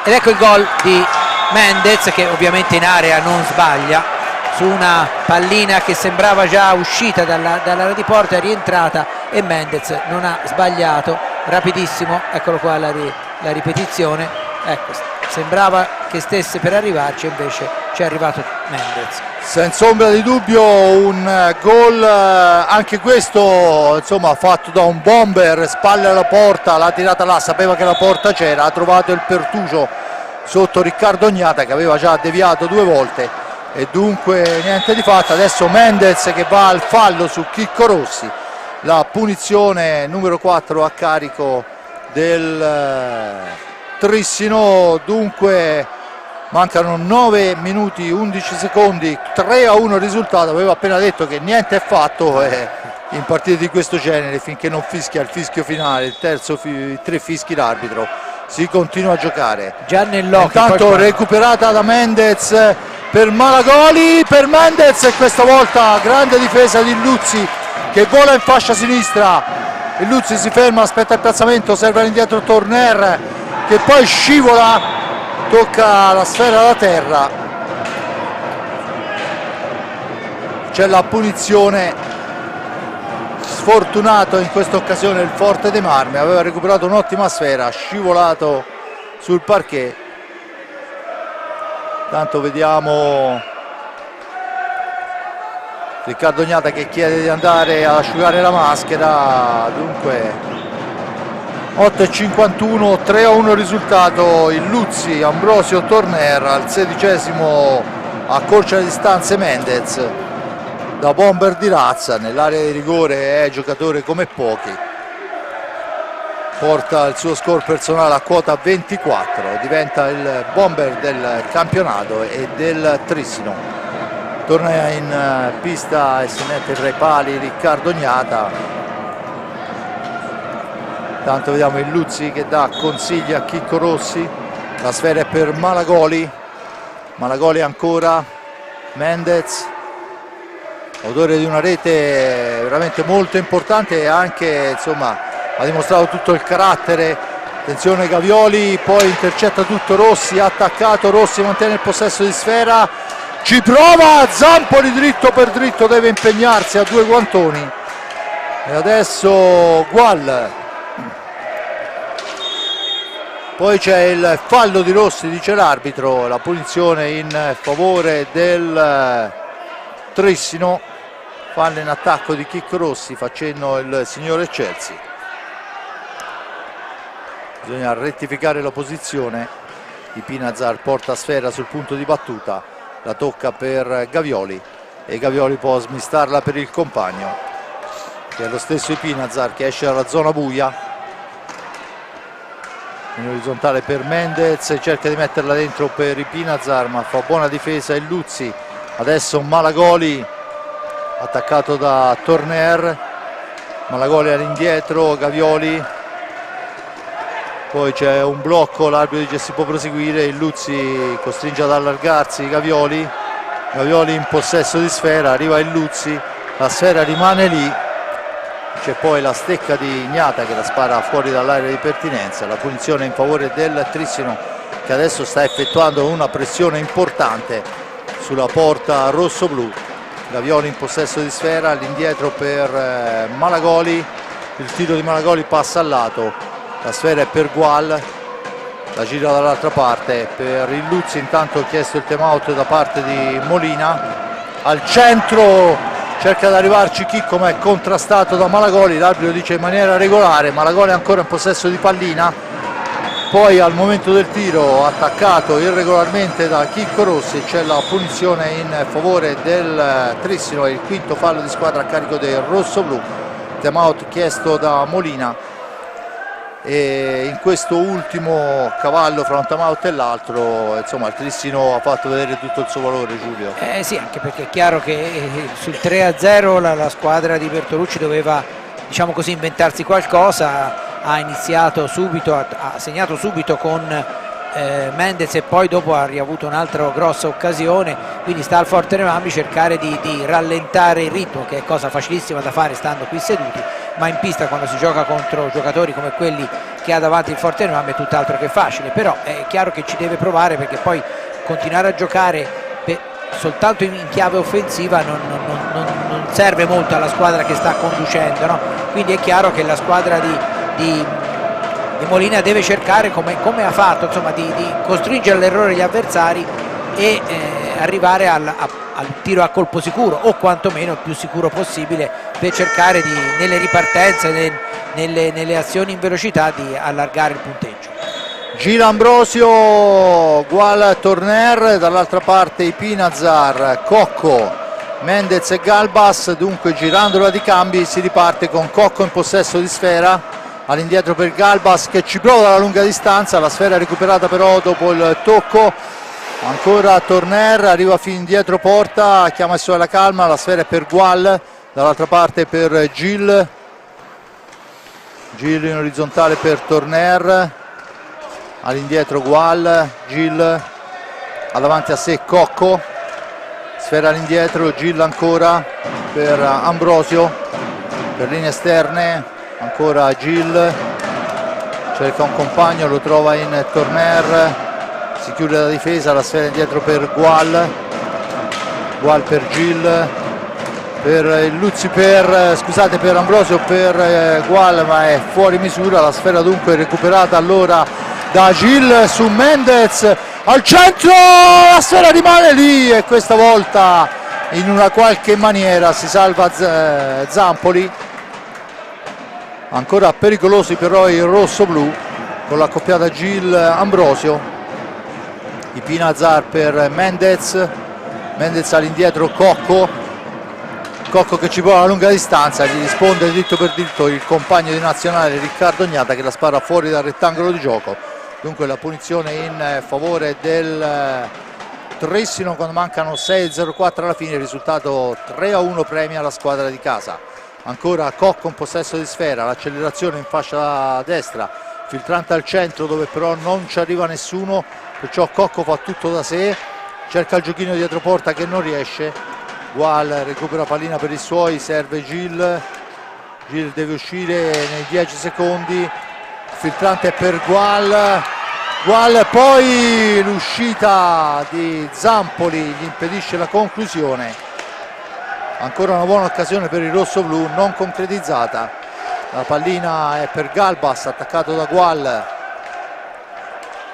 B: Ed ecco il gol di Mendez, che ovviamente in area non sbaglia, su una pallina che sembrava già uscita dall'area di porta, è rientrata e Mendez non ha sbagliato, rapidissimo, eccolo qua la ripetizione, ecco, sembrava che stesse per arrivarci, invece ci è arrivato Mendez.
A: Senza ombra di dubbio un gol anche questo, insomma, fatto da un bomber, spalle alla porta, l'ha tirata là, sapeva che la porta c'era, ha trovato il pertugio sotto Riccardo Ognata che aveva già deviato 2 volte, e dunque niente di fatto. Adesso Mendez che va al fallo su Chicco Rossi, la punizione numero 4 a carico del Trissino. Dunque mancano 9 minuti 11 secondi, 3-1 il risultato. Avevo appena detto che niente è fatto in partite di questo genere finché non fischia il fischio finale, il terzo 3 fischi l'arbitro, si continua a giocare.
B: Già nell'occhio.
A: Intanto recuperata da Mendez per Malagoli, per Mendez, e questa volta grande difesa di Luzzi che vola in fascia sinistra. Il Luzzi si ferma, aspetta il piazzamento, serve all'indietro Torner che poi scivola, tocca la sfera da terra. C'è la punizione. Sfortunato in questa occasione il Forte dei Marmi, aveva recuperato un'ottima sfera, scivolato sul parquet. Tanto vediamo Riccardo Ognata che chiede di andare ad asciugare la maschera. Dunque 8:51, 3-1 il risultato. Il Luzzi, Ambrosio, Torner, al 16° accorcia le distanze Mendez, da bomber di razza, nell'area di rigore è giocatore come pochi, porta il suo score personale a quota 24, diventa il bomber del campionato e del Trissino. Torna in pista e si mette tra i pali Riccardo Ognata. Tanto vediamo il Luzzi che dà consigli a Chicco Rossi, La sfera è per Malagoli. Malagoli ancora, Mendez, autore di una rete veramente molto importante e anche, insomma, ha dimostrato tutto il carattere. Attenzione Gavioli, poi intercetta tutto Rossi, attaccato Rossi, mantiene il possesso di sfera, ci prova Zampoli, dritto per dritto, deve impegnarsi a 2 guantoni e adesso Gual. Poi c'è il fallo di Rossi, dice l'arbitro, la punizione in favore del Trissino, fallo in attacco di Chicco Rossi, facendo il signore Chelsea. Bisogna rettificare la posizione. Ipinazar porta sfera sul punto di battuta, la tocca per Gavioli e Gavioli può smistarla per il compagno, che è lo stesso Ipinazar che esce dalla zona buia. In orizzontale per Mendez, cerca di metterla dentro per Ipinazar ma fa buona difesa il Luzzi. Adesso Malagoli attaccato da Torner, Malagoli all'indietro, Gavioli, poi c'è un blocco, l'arbitro dice si può proseguire, il Luzzi costringe ad allargarsi Gavioli, Gavioli in possesso di sfera, arriva il Luzzi, la sfera rimane lì. C'è poi la stecca di Ignata che la spara fuori dall'area di pertinenza, la punizione in favore del Trissino che adesso sta effettuando una pressione importante sulla porta rosso-blu. Gavioli in possesso di sfera, all'indietro per Malagoli, il tiro di Malagoli passa al lato, la sfera è per Gual, la gira dall'altra parte per il Luzzi, intanto ha chiesto il time out da parte di Molina, al centro. Cerca di arrivarci Chicco ma è contrastato da Malagoli, l'arbitro dice in maniera regolare, Malagoli ancora in possesso di pallina, poi al momento del tiro attaccato irregolarmente da Chicco Rossi, c'è la punizione in favore del Trissino e il quinto fallo di squadra a carico del rosso-blu, time out chiesto da Molina. E in questo ultimo cavallo fra un time out e l'altro, insomma, il Trissino ha fatto vedere tutto il suo valore, Giulio.
B: Sì, anche perché è chiaro che sul 3-0 la squadra di Bertolucci doveva, diciamo così, inventarsi qualcosa, ha iniziato subito, ha segnato subito con Mendez e poi dopo ha riavuto un'altra grossa occasione, quindi sta al Forte Marmi cercare di rallentare il ritmo, che è cosa facilissima da fare stando qui seduti, ma in pista quando si gioca contro giocatori come quelli che ha davanti il Forte Marmi è tutt'altro che facile, però è chiaro che ci deve provare, perché poi continuare a giocare soltanto in chiave offensiva non serve molto alla squadra che sta conducendo, no? Quindi è chiaro che la squadra di Molina deve cercare, come ha fatto, insomma, di costringere all'errore gli avversari e arrivare al tiro a colpo sicuro, o quantomeno il più sicuro possibile, per cercare nelle ripartenze, nelle azioni in velocità, di allargare il punteggio.
A: Gila Ambrosio, Gual Torner, dall'altra parte Ipinazar, Cocco, Mendez e Galbas. Dunque, girandola di cambi, si riparte con Cocco in possesso di sfera, all'indietro per Galbas che ci prova dalla lunga distanza, la sfera recuperata però dopo il tocco, ancora Torner, arriva fin dietro porta, chiama il suo alla calma, la sfera è per Gual, dall'altra parte per Gil in orizzontale per Torner, all'indietro Gual, Gil ha davanti a sé Cocco, sfera all'indietro, Gil ancora per Ambrosio, per linee esterne, ancora Gil, cerca un compagno, lo trova in Torner, si chiude la difesa, la sfera indietro per Gual per Gil, per il Luzzi, per Ambrosio, per Gual, ma è fuori misura, la sfera dunque recuperata allora da Gil su Mendez, al centro, la sfera rimane lì e questa volta in una qualche maniera si salva Zampoli. Ancora pericolosi però i rosso-blu con l'accoppiata Gil-Ambrosio. Ipinazar per Mendez all'indietro Cocco che ci prova a lunga distanza, gli risponde dritto per dritto il compagno di nazionale Riccardo Gnata, che la spara fuori dal rettangolo di gioco. Dunque la punizione in favore del Trissino quando mancano 6:04 alla fine, il risultato 3-1 premia la squadra di casa. Ancora Cocco in possesso di sfera, l'accelerazione in fascia destra, filtrante al centro dove però non ci arriva nessuno, perciò Cocco fa tutto da sé, cerca il giochino dietro porta che non riesce. Gual recupera pallina per i suoi, serve Gil deve uscire nei 10 secondi, filtrante è per Gual, poi l'uscita di Zampoli gli impedisce la conclusione. Ancora una buona occasione per il rossoblu, non concretizzata. La pallina è per Galbas, attaccato da Gual,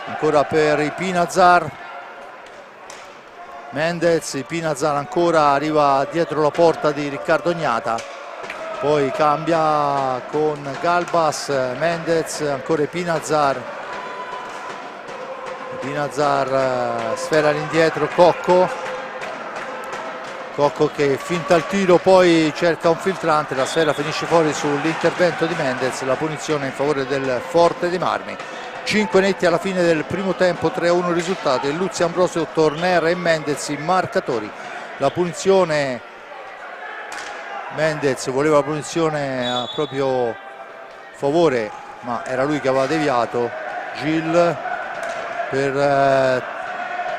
A: ancora per Ipinazar. Mendez, Ipinazar ancora, arriva dietro la porta di Riccardo Gnata, poi cambia con Galbas, Mendez, ancora Ipinazar, sfera all'indietro, Cocco che finta il tiro, poi cerca un filtrante, la sfera finisce fuori sull'intervento di Mendez, la punizione in favore del Forte dei Marmi. 5 netti alla fine del primo tempo, 3-1 il risultato. Luzzi, Ambrosio, Torner e Mendez i marcatori. La punizione, Mendez voleva la punizione a proprio favore, ma era lui che aveva deviato. Gil per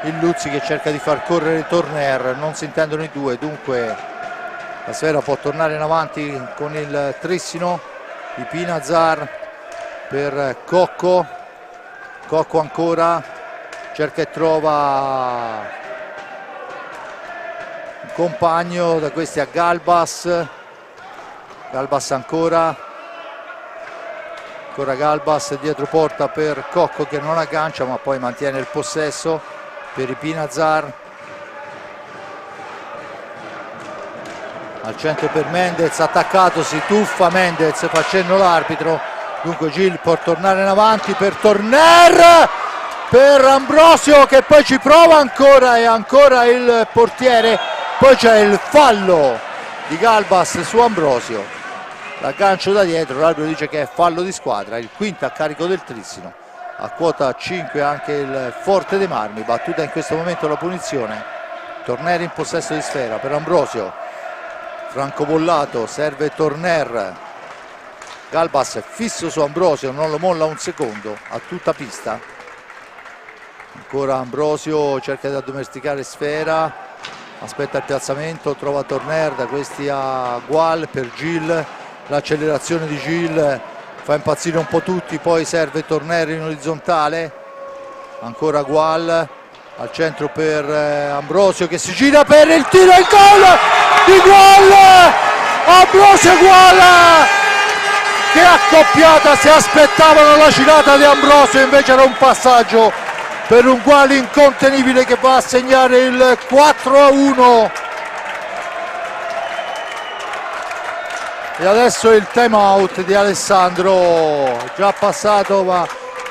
A: il Luzzi che cerca di far correre Torner, non si intendono i due, dunque la sfera può tornare in avanti con il Trissino. Ipinazar per Cocco ancora, cerca e trova un compagno, da questi a Galbas ancora Galbas dietro porta per Cocco che non aggancia ma poi mantiene il possesso per Ipinazar, al centro per Mendez, attaccato, si tuffa Mendez, fa cenno l'arbitro, dunque Gil può tornare in avanti per Torner, per Ambrosio che poi ci prova ancora e ancora il portiere, poi c'è il fallo di Galbas su Ambrosio, l'aggancio da dietro, l'arbitro dice che è fallo di squadra, il quinto a carico del Trissino. A quota 5 anche il Forte dei Marmi, battuta in questo momento la punizione. Torner in possesso di sfera per Ambrosio, francobollato, serve Torner, Galbas è fisso su Ambrosio, non lo molla un secondo, a tutta pista. Ancora Ambrosio cerca di addomesticare sfera, aspetta il piazzamento, trova Torner, da questi a Gual per Gil, l'accelerazione di Gil fa impazzire un po' tutti, poi serve Torner in orizzontale, ancora Gual al centro per Ambrosio che si gira per il tiro e il gol di Gual, Ambrosio Gual che accoppiata, si aspettavano la girata di Ambrosio, invece era un passaggio per un Gual incontenibile che va a segnare il 4-1. E adesso il time out di Alessandro, già passato, ma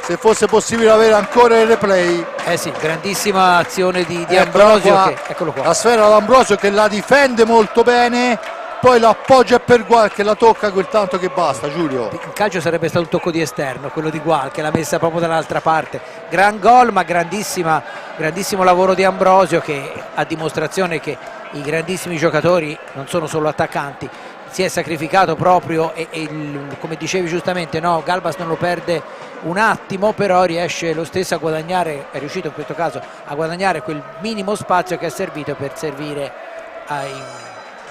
A: se fosse possibile avere ancora il replay.
B: Sì, grandissima azione di Ambrosio, eccolo qua.
A: La sfera d'Ambrosio che la difende molto bene, poi l'appoggia per Gual che la tocca quel tanto che basta. Giulio,
B: in calcio sarebbe stato un tocco di esterno quello di Gual che l'ha messa proprio dall'altra parte. Gran gol, ma grandissimo lavoro di Ambrosio, che a dimostrazione che i grandissimi giocatori non sono solo attaccanti, si è sacrificato proprio e come dicevi giustamente, no, Galbas non lo perde un attimo, però riesce lo stesso a guadagnare, è riuscito in questo caso a guadagnare quel minimo spazio che è servito per servire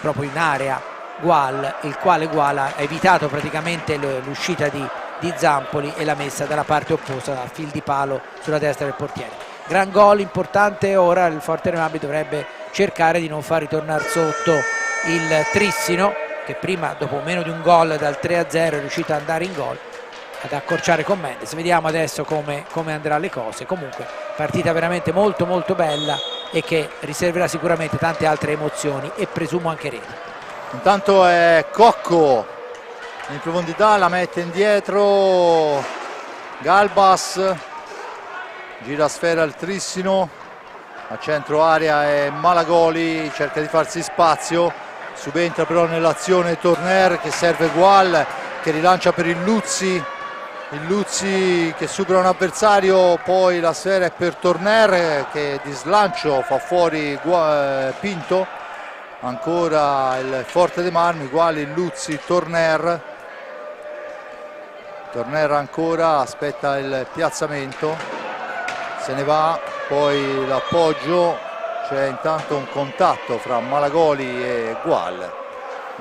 B: proprio in area Gual, il quale Gual ha evitato praticamente l'uscita di Zampoli e l'ha messa dalla parte opposta, a fil di palo sulla destra del portiere. Gran gol importante, ora il Forte dei Marmi dovrebbe cercare di non far ritornare sotto il Trissino, che prima dopo meno di un gol dal 3-0 è riuscito ad andare in gol, ad accorciare con Mendez. Vediamo adesso come andrà le cose. Comunque partita veramente molto molto bella e che riserverà sicuramente tante altre emozioni e presumo anche reti.
A: Intanto è Cocco in profondità, la mette indietro Galbas, gira sfera al Trissino, a centro area è Malagoli, cerca di farsi spazio, subentra però nell'azione Torner che serve Gual che rilancia per il Luzzi che supera un avversario, poi la sfera è per Torner che di slancio fa fuori Pinto, ancora il Forte dei Marmi, Gual, il Luzzi, Torner Torner ancora, aspetta il piazzamento, se ne va, poi l'appoggio, c'è intanto un contatto fra Malagoli e Gual.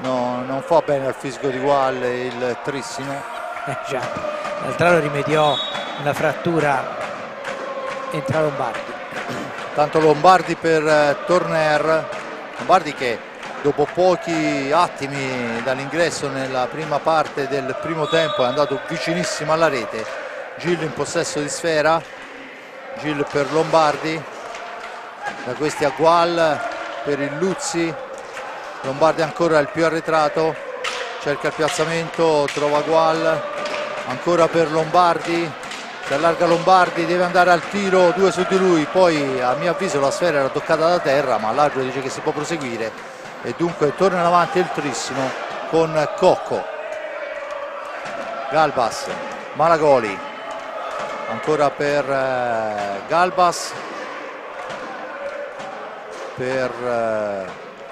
A: No, non fa bene al fisico di Gual il Trissino.
B: Già, l'altro anno rimediò una frattura entra Lombardi.
A: Tanto Lombardi per Torner, Lombardi che dopo pochi attimi dall'ingresso nella prima parte del primo tempo è andato vicinissimo alla rete. Gil in possesso di sfera, Gil per Lombardi, da questi a Gual per il Luzzi, Lombardi ancora il più arretrato, cerca il piazzamento, trova Gual, ancora per Lombardi, si allarga Lombardi, deve andare al tiro, 2 su di lui, poi a mio avviso la sfera era toccata da terra, ma l'arbitro dice che si può proseguire e dunque torna in avanti il Trissino con Cocco. Galbas, Malagoli, ancora per Galbas, per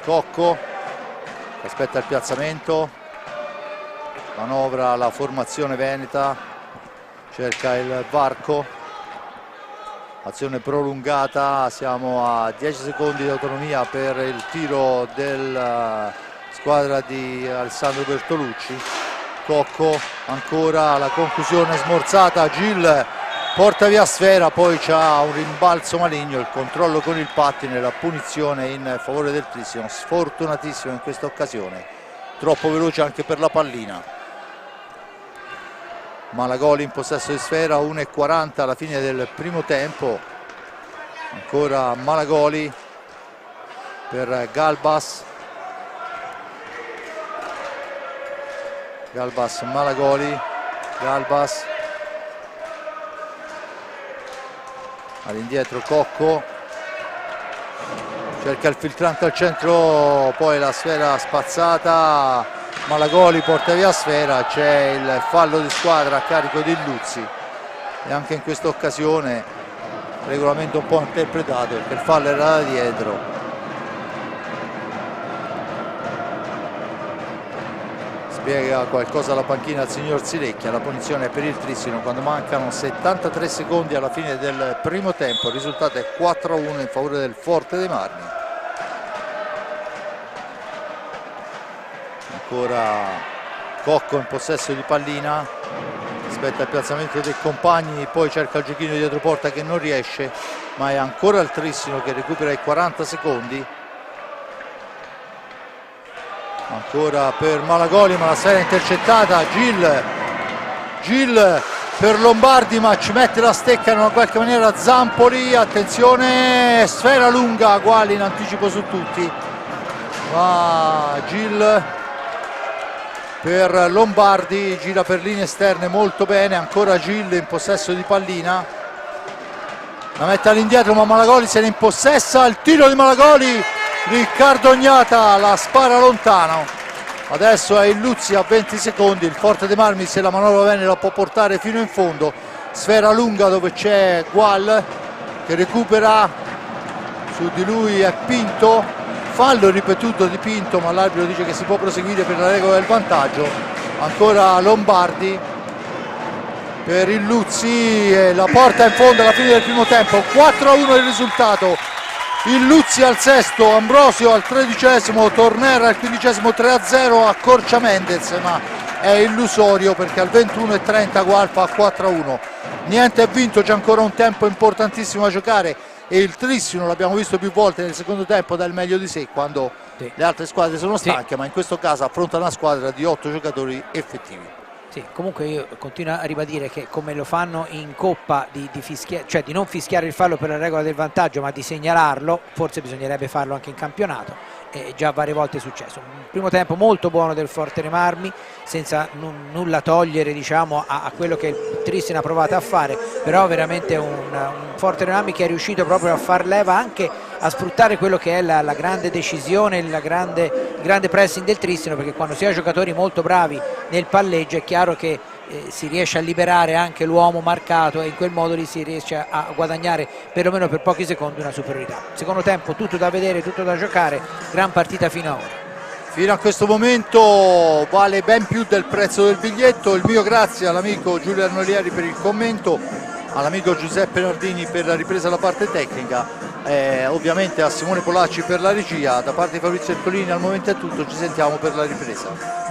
A: Cocco, aspetta il piazzamento, manovra la formazione veneta, cerca il varco, azione prolungata, siamo a 10 secondi di autonomia per il tiro della squadra di Alessandro Bertolucci. Cocco ancora, la conclusione smorzata, Gil porta via sfera, poi c'ha un rimbalzo maligno, il controllo con il pattine, la punizione in favore del Trissino, sfortunatissimo in questa occasione, troppo veloce anche per la pallina. Malagoli in possesso di sfera, 1:40 alla fine del primo tempo, ancora Malagoli per Galbas, Galbas Malagoli, Galbas all'indietro Cocco, cerca il filtrante al centro, poi la sfera spazzata, Malagoli porta via sfera, c'è il fallo di squadra a carico di Luzzi e anche in questa occasione regolamento un po' interpretato perché il fallo era da dietro. Spiega qualcosa alla panchina al signor Zilecchia, la punizione per il Trissino quando mancano 73 secondi alla fine del primo tempo, il risultato è 4-1 in favore del Forte dei Marmi. Ancora Cocco in possesso di pallina, aspetta il piazzamento dei compagni, poi cerca il giochino dietro porta che non riesce, ma è ancora il Trissino che recupera i 40 secondi. Ancora per Malagoli, ma la sfera è intercettata, Gil per Lombardi, ma ci mette la stecca in una qualche maniera Zampoli, attenzione, sfera lunga, Guali in anticipo su tutti, ma Gil per Lombardi, gira per linee esterne molto bene, ancora Gil in possesso di pallina, la mette all'indietro ma Malagoli se ne impossessa, il tiro di Malagoli, Riccardo Ognata la spara lontano, adesso è il Luzzi a 20 secondi, il Forte dei Marmi se la manovra bene la può portare fino in fondo, sfera lunga dove c'è Gual che recupera, su di lui è Pinto, fallo ripetuto di Pinto ma l'arbitro dice che si può proseguire per la regola del vantaggio, ancora Lombardi per il Luzzi e la porta in fondo alla fine del primo tempo, 4-1 il risultato, il Luzzi al sesto, Ambrosio al 13esimo, Torner al 15esimo, 3-0 accorcia Mendez ma è illusorio perché al 21:30 Gual fa 4-1, niente è vinto, c'è ancora un tempo importantissimo da giocare e il Trissino l'abbiamo visto più volte nel secondo tempo dà il meglio di sé quando le altre squadre sono stanche, ma in questo caso affronta una squadra di 8 giocatori effettivi.
B: Sì, comunque io continuo a ribadire che come lo fanno in Coppa di cioè di non fischiare il fallo per la regola del vantaggio ma di segnalarlo, forse bisognerebbe farlo anche in campionato, e già varie volte è successo. Un primo tempo molto buono del Forte dei Marmi, senza nulla togliere diciamo a quello che il Trissino ha provato a fare, però veramente un Forte dei Marmi che è riuscito proprio a far leva anche a sfruttare quello che è la grande decisione, il grande pressing del Trissino, perché quando si ha giocatori molto bravi nel palleggio è chiaro che si riesce a liberare anche l'uomo marcato e in quel modo lì si riesce a guadagnare perlomeno per pochi secondi una superiorità. Secondo tempo tutto da vedere, tutto da giocare, gran partita fino ad ora.
A: Fino a questo momento vale ben più del prezzo del biglietto. Il mio grazie all'amico Giulio Arnolieri per il commento, all'amico Giuseppe Nardini per la ripresa della parte tecnica, ovviamente a Simone Polacci per la regia. Da parte di Fabrizio Ercolini al momento è tutto, ci sentiamo per la ripresa.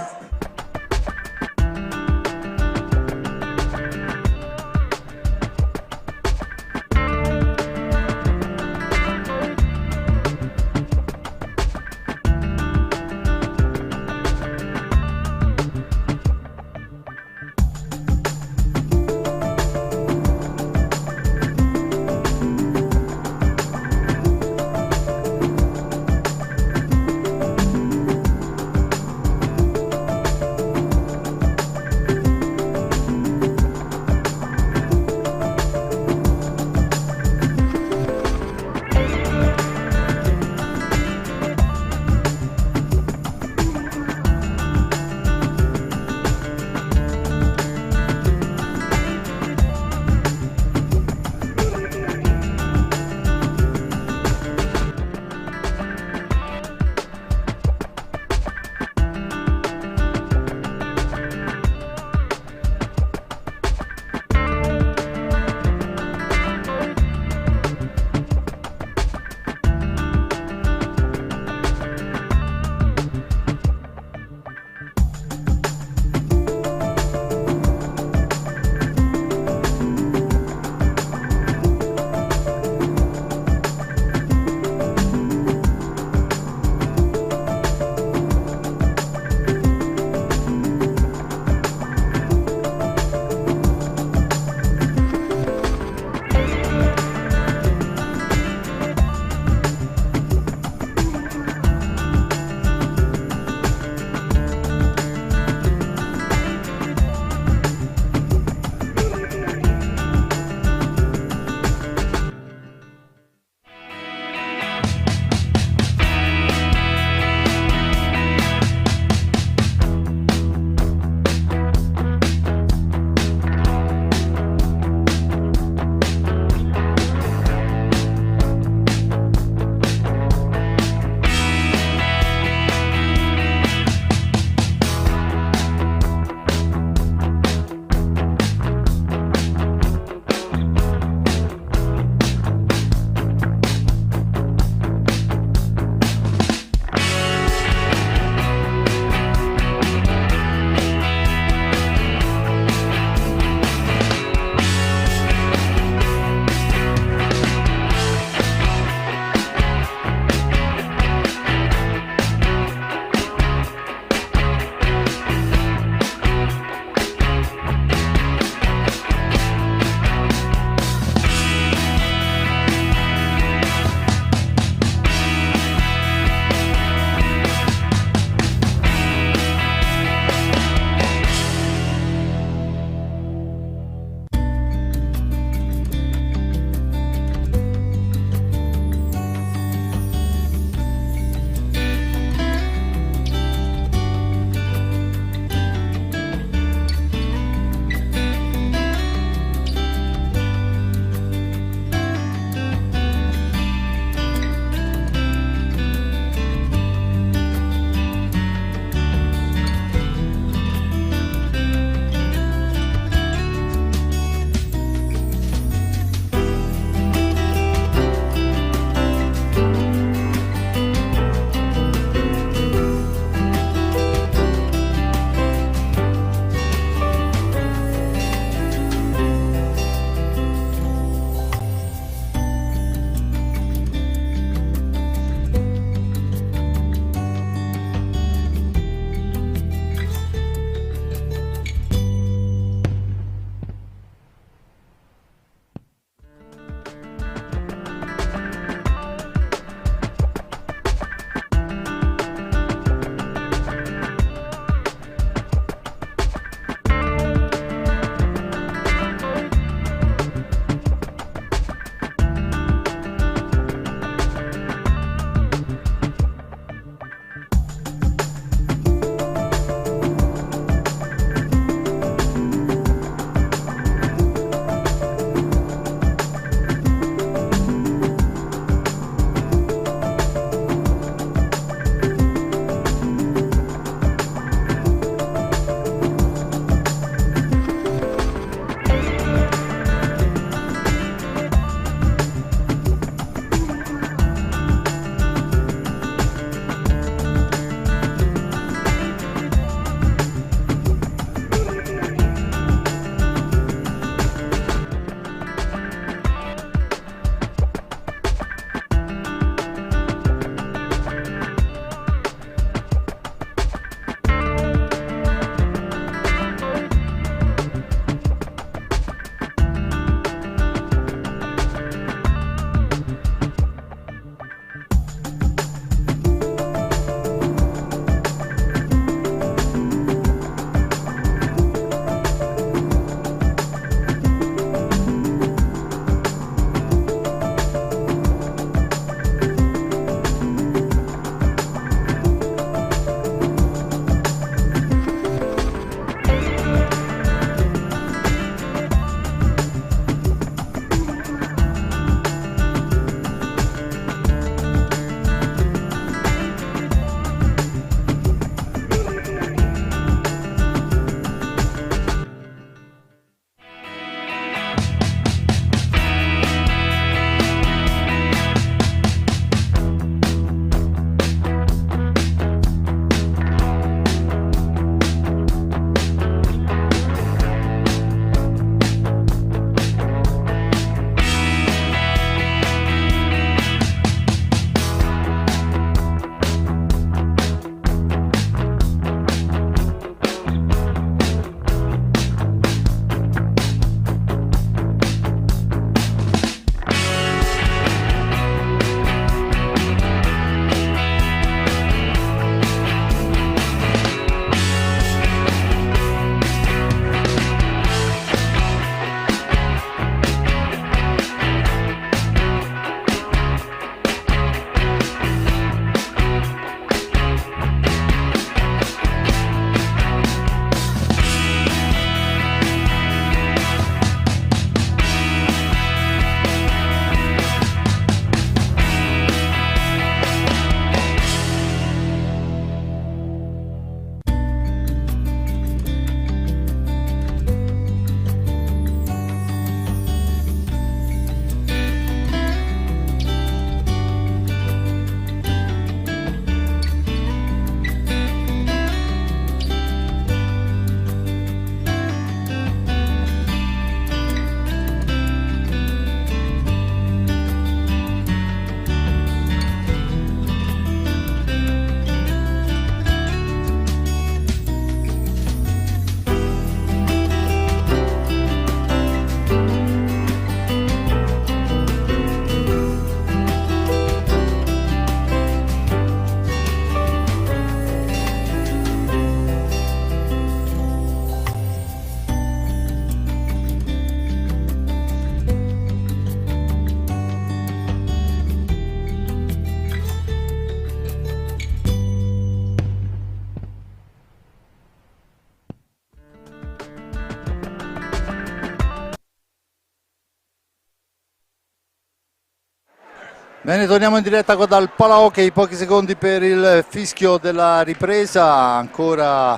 A: Bene, torniamo in diretta qua dal Palahockey, pochi secondi per il fischio della ripresa. Ancora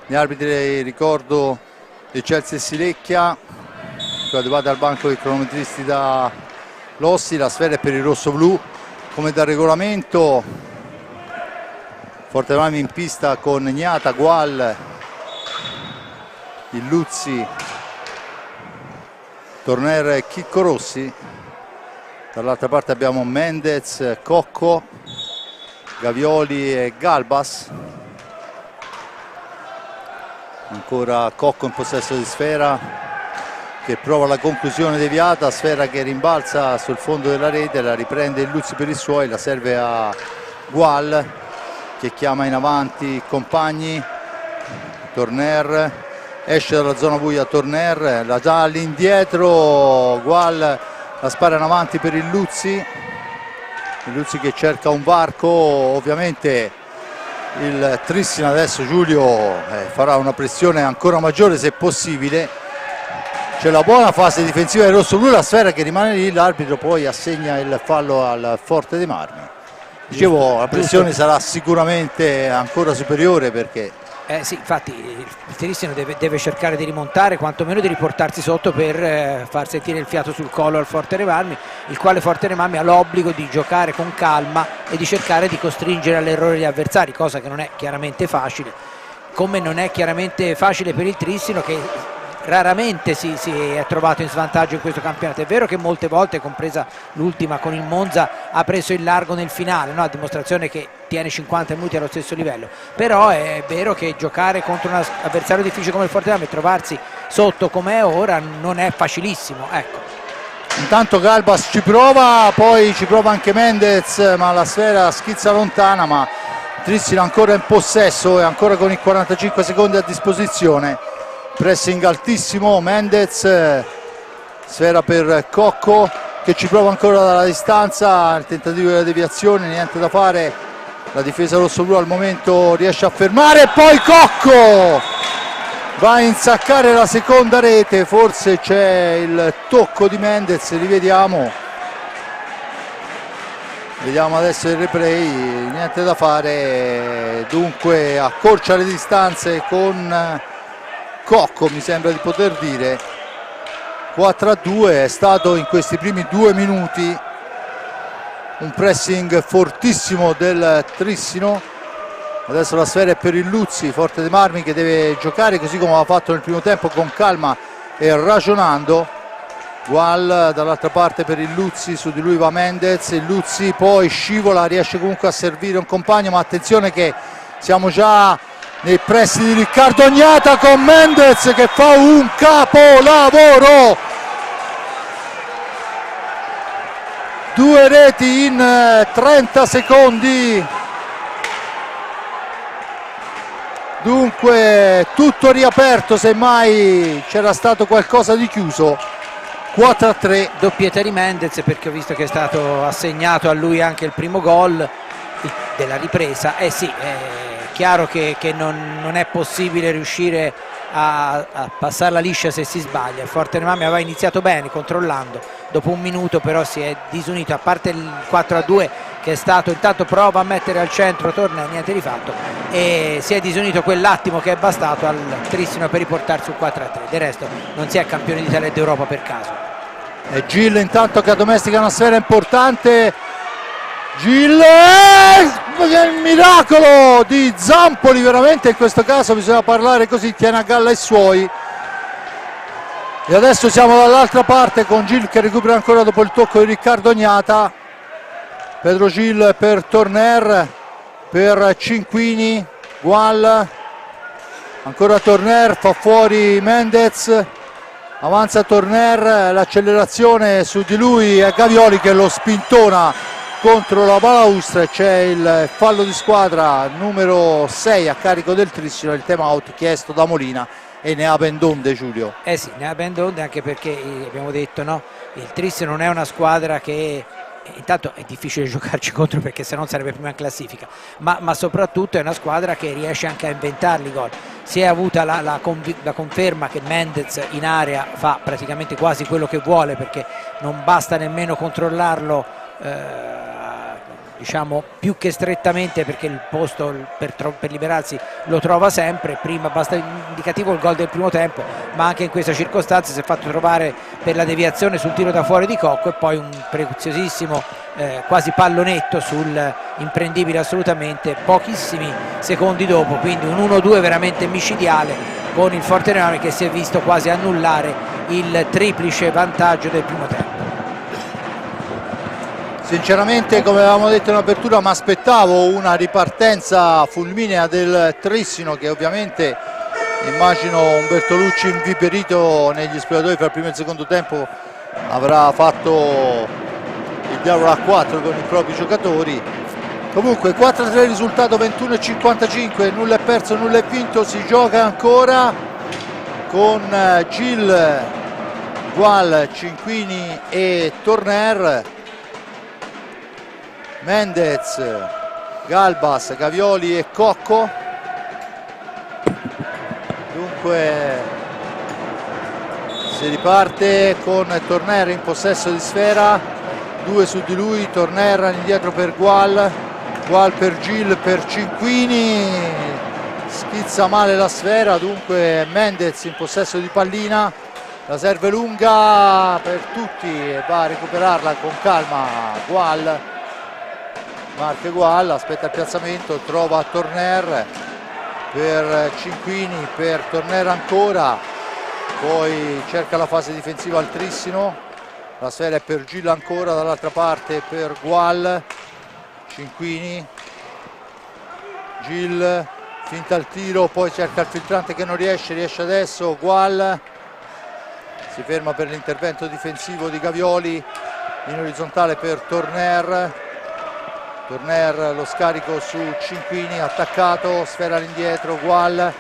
A: gli arbitri, ricordo, di Chelsea e Silecchia, arrivati al banco dei cronometristi da Lossi. La sfera è per il rosso-blu come da regolamento. Forte Marmi in pista con Gnata, Gual, Illuzzi, Torner e Chicco Rossi. Dall'altra parte abbiamo Mendez, Cocco, Gavioli e Galbas. Ancora Cocco in possesso di sfera, che prova la conclusione deviata, sfera che rimbalza sul fondo della rete, la riprende Illuzzi per i suoi, la serve a Gual che chiama in avanti i compagni. Torner esce dalla zona buia, Torner la dà all'indietro, Gual la spara in avanti per Illuzzi che cerca un varco. Ovviamente il Trissina adesso, Giulio, farà una pressione ancora maggiore se possibile. C'è la buona fase difensiva del rosso-blu, la sfera che rimane lì, l'arbitro poi assegna il fallo al Forte dei Marmi. Dicevo, la pressione sarà sicuramente ancora superiore perché
B: sì, infatti il Trissino deve cercare di rimontare, quantomeno di riportarsi sotto per far sentire il fiato sul collo al Forte dei Marmi, il quale Forte dei Marmi ha l'obbligo di giocare con calma e di cercare di costringere all'errore gli avversari, cosa che non è chiaramente facile, come non è chiaramente facile per il Trissino, che raramente si è trovato in svantaggio in questo campionato. È vero che molte volte, compresa l'ultima con il Monza, ha preso il largo nel finale, no? A dimostrazione che tiene 50 minuti allo stesso livello, però è vero che giocare contro un avversario difficile come il Forte dei Marmi e trovarsi sotto come è ora non è facilissimo, ecco.
A: Intanto Galbas ci prova, poi ci prova anche Mendez, ma la sfera schizza lontana, ma Trissino ancora in possesso e ancora con i 45 secondi a disposizione. Pressing altissimo, Mendez, sfera per Cocco che ci prova ancora dalla distanza, il tentativo della deviazione, niente da fare, la difesa rosso-blu al momento riesce a fermare e poi Cocco va a insaccare la seconda rete, forse c'è il tocco di Mendez, rivediamo, vediamo adesso il replay, niente da fare, dunque accorcia le distanze con Cocco, mi sembra di poter dire. 4-2, è stato in questi primi 2 minuti un pressing fortissimo del Trissino. Adesso la sfera è per Illuzzi, Forte dei Marmi che deve giocare così come aveva fatto nel primo tempo, con calma e ragionando. Gual dall'altra parte per Illuzzi, su di lui va Mendez, Illuzzi poi scivola, riesce comunque a servire un compagno, ma attenzione che siamo già nei pressi di Riccardo Gnata con Mendez che fa un capolavoro, 2 reti in 30 secondi, dunque tutto riaperto, semmai c'era stato qualcosa di chiuso. 4-3,
B: doppietta di Mendez, perché ho visto che è stato assegnato a lui anche il primo gol della ripresa. Sì, chiaro che non è possibile riuscire a passarla liscia se si sbaglia. Il Forte dei Marmi aveva iniziato bene controllando, dopo un minuto però si è disunito, a parte il 4-2 che è stato, intanto prova a mettere al centro, torna, niente di fatto, e si è disunito quell'attimo che è bastato al Trissino per riportarsi un 4-3. Del resto non si è campione d'Italia e d'Europa per caso.
A: E Gil intanto che addomestica una sfera importante, Gil, il miracolo di Zampoli, veramente in questo caso bisogna parlare così, tiene a galla i suoi. E adesso siamo dall'altra parte con Gil che recupera ancora dopo il tocco di Riccardo Gnata. Pedro Gil per Torner, per Cinquini, Gual, ancora Torner, fa fuori Mendez, avanza Torner, l'accelerazione su di lui è Gavioli che lo spintona contro la balaustra. C'è il fallo di squadra numero 6 a carico del Trissino, il time out chiesto da Molina e ne ha ben donde, Giulio.
B: Sì, ne ha ben donde, anche perché abbiamo detto, no, il Trissino non è una squadra che intanto è difficile giocarci contro perché se no sarebbe prima in classifica, ma soprattutto è una squadra che riesce anche a inventarli gol. Si è avuta la conferma che Mendez in area fa praticamente quasi quello che vuole, perché non basta nemmeno controllarlo diciamo più che strettamente, perché il posto per liberarsi lo trova sempre. Prima basta indicativo il gol del primo tempo, ma anche in questa circostanza si è fatto trovare per la deviazione sul tiro da fuori di Cocco, e poi un preziosissimo quasi pallonetto sul imprendibile assolutamente pochissimi secondi dopo, quindi un 1-2 veramente micidiale, con il Forte Marmi che si è visto quasi annullare il triplice vantaggio del primo tempo.
A: Sinceramente, come avevamo detto in apertura, mi aspettavo una ripartenza fulminea del Trissino, che ovviamente immagino un Lucci inviperito negli spogliatoi fra il primo e il secondo tempo avrà fatto il diavolo a 4 con i propri giocatori. Comunque 4-3 risultato, 21:55, nulla è perso, nulla è vinto. Si gioca ancora con Gil, Gual, Cinquini e Torner. Mendez, Galbas, Gavioli e Cocco. Dunque si riparte con Torner in possesso di sfera, 2 su di lui, Torner indietro per Gual, Gual per Gil, per Cinquini, schizza male la sfera, dunque Mendez in possesso di pallina, la serve lunga per tutti e va a recuperarla con calma Gual. Marche Gual, aspetta il piazzamento, trova Torner per Cinquini, per Torner ancora, poi cerca la fase difensiva al Trissino, la sfera è per Gil ancora dall'altra parte per Gual, Cinquini, Gil finta il tiro, poi cerca il filtrante che non riesce adesso, Gual si ferma per l'intervento difensivo di Gavioli, in orizzontale per Torner. Torner lo scarico su Cinquini, attaccato, sfera all'indietro, Gual,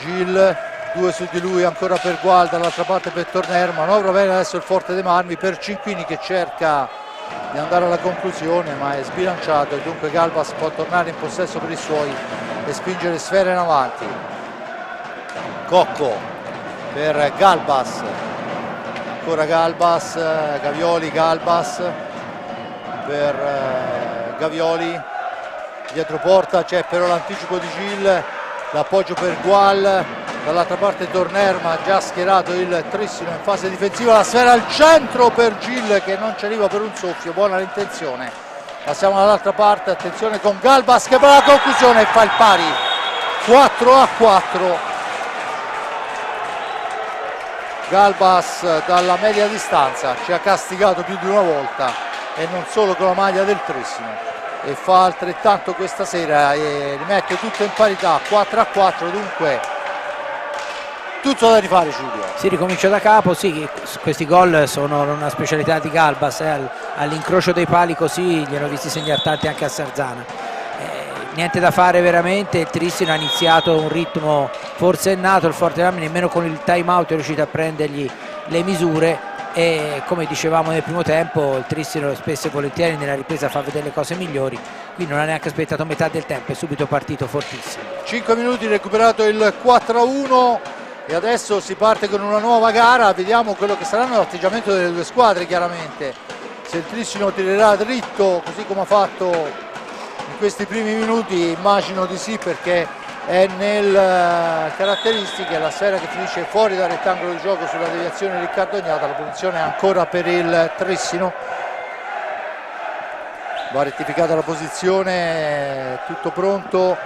A: Gil, 2 su di lui ancora per Gual, dall'altra parte per Torner, manovra bene adesso il Forte dei Marmi per Cinquini che cerca di andare alla conclusione ma è sbilanciato e dunque Galbas può tornare in possesso per i suoi e spingere sfera in avanti. Cocco per Galbas, ancora Galbas, Gavioli, Galbas per Gavioli, dietro porta c'è però l'anticipo di Gil, l'appoggio per Gual, dall'altra parte Torner ma già schierato il Trissino in fase difensiva, la sfera al centro per Gil che non ci arriva per un soffio, buona l'intenzione, passiamo dall'altra parte, attenzione con Galbas che per la conclusione e fa il pari, 4-4. Galbas dalla media distanza ci ha castigato più di una volta e non solo con la maglia del Trissino, e fa altrettanto questa sera e rimette tutto in parità, 4-4, dunque tutto da rifare. Giulio,
B: si ricomincia da capo, sì, questi gol sono una specialità di Galbas, all'incrocio dei pali così gliene ho visti segnare tanti anche a Sarzana, niente da fare veramente, il Trissino ha iniziato un ritmo forsennato, il Forte Marmi nemmeno con il time out è riuscito a prendergli le misure e come dicevamo nel primo tempo il Trissino spesso e volentieri nella ripresa fa vedere le cose migliori, qui non ha neanche aspettato metà del tempo, è subito partito fortissimo.
A: 5 minuti, recuperato il 4-1 e adesso si parte con una nuova gara, vediamo quello che saranno l'atteggiamento delle due squadre chiaramente, se il Trissino tirerà dritto così come ha fatto in questi primi minuti, immagino di sì perché è nelle caratteristiche, la sfera che finisce fuori dal rettangolo di gioco sulla deviazione di Riccardo Ognata, la posizione è ancora per il Trissino, va rettificata la posizione, tutto pronto,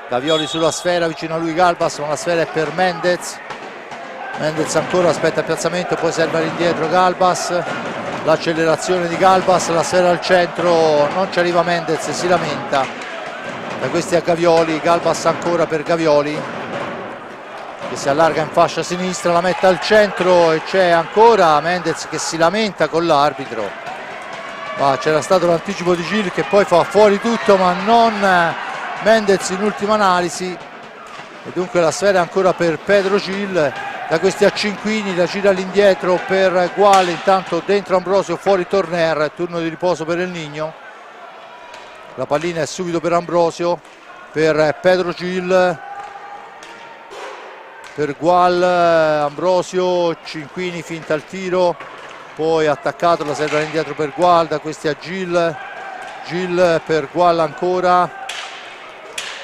A: Gavioli sulla sfera, vicino a lui Galbas, ma la sfera è per Mendez, Mendez ancora aspetta il piazzamento, poi serve all'indietro Galbas, l'accelerazione di Galbas, la sfera al centro, non ci arriva Mendez, si lamenta. Da questi a Gavioli, Galbas ancora per Gavioli che si allarga in fascia sinistra, la mette al centro e c'è ancora Mendez che si lamenta con l'arbitro, c'era stato l'anticipo di Gil che poi fa fuori tutto ma non Mendez in ultima analisi e dunque la sfera è ancora per Pedro Gil, da questi a Cinquini, la gira all'indietro per Gual, intanto dentro Ambrosio, fuori Torner, turno di riposo per El Niño. La pallina è subito per Ambrosio, per Pedro Gil, per Gual, Ambrosio, Cinquini finta il tiro, poi attaccato, la serve indietro per Gual, da questi a Gil per Gual ancora,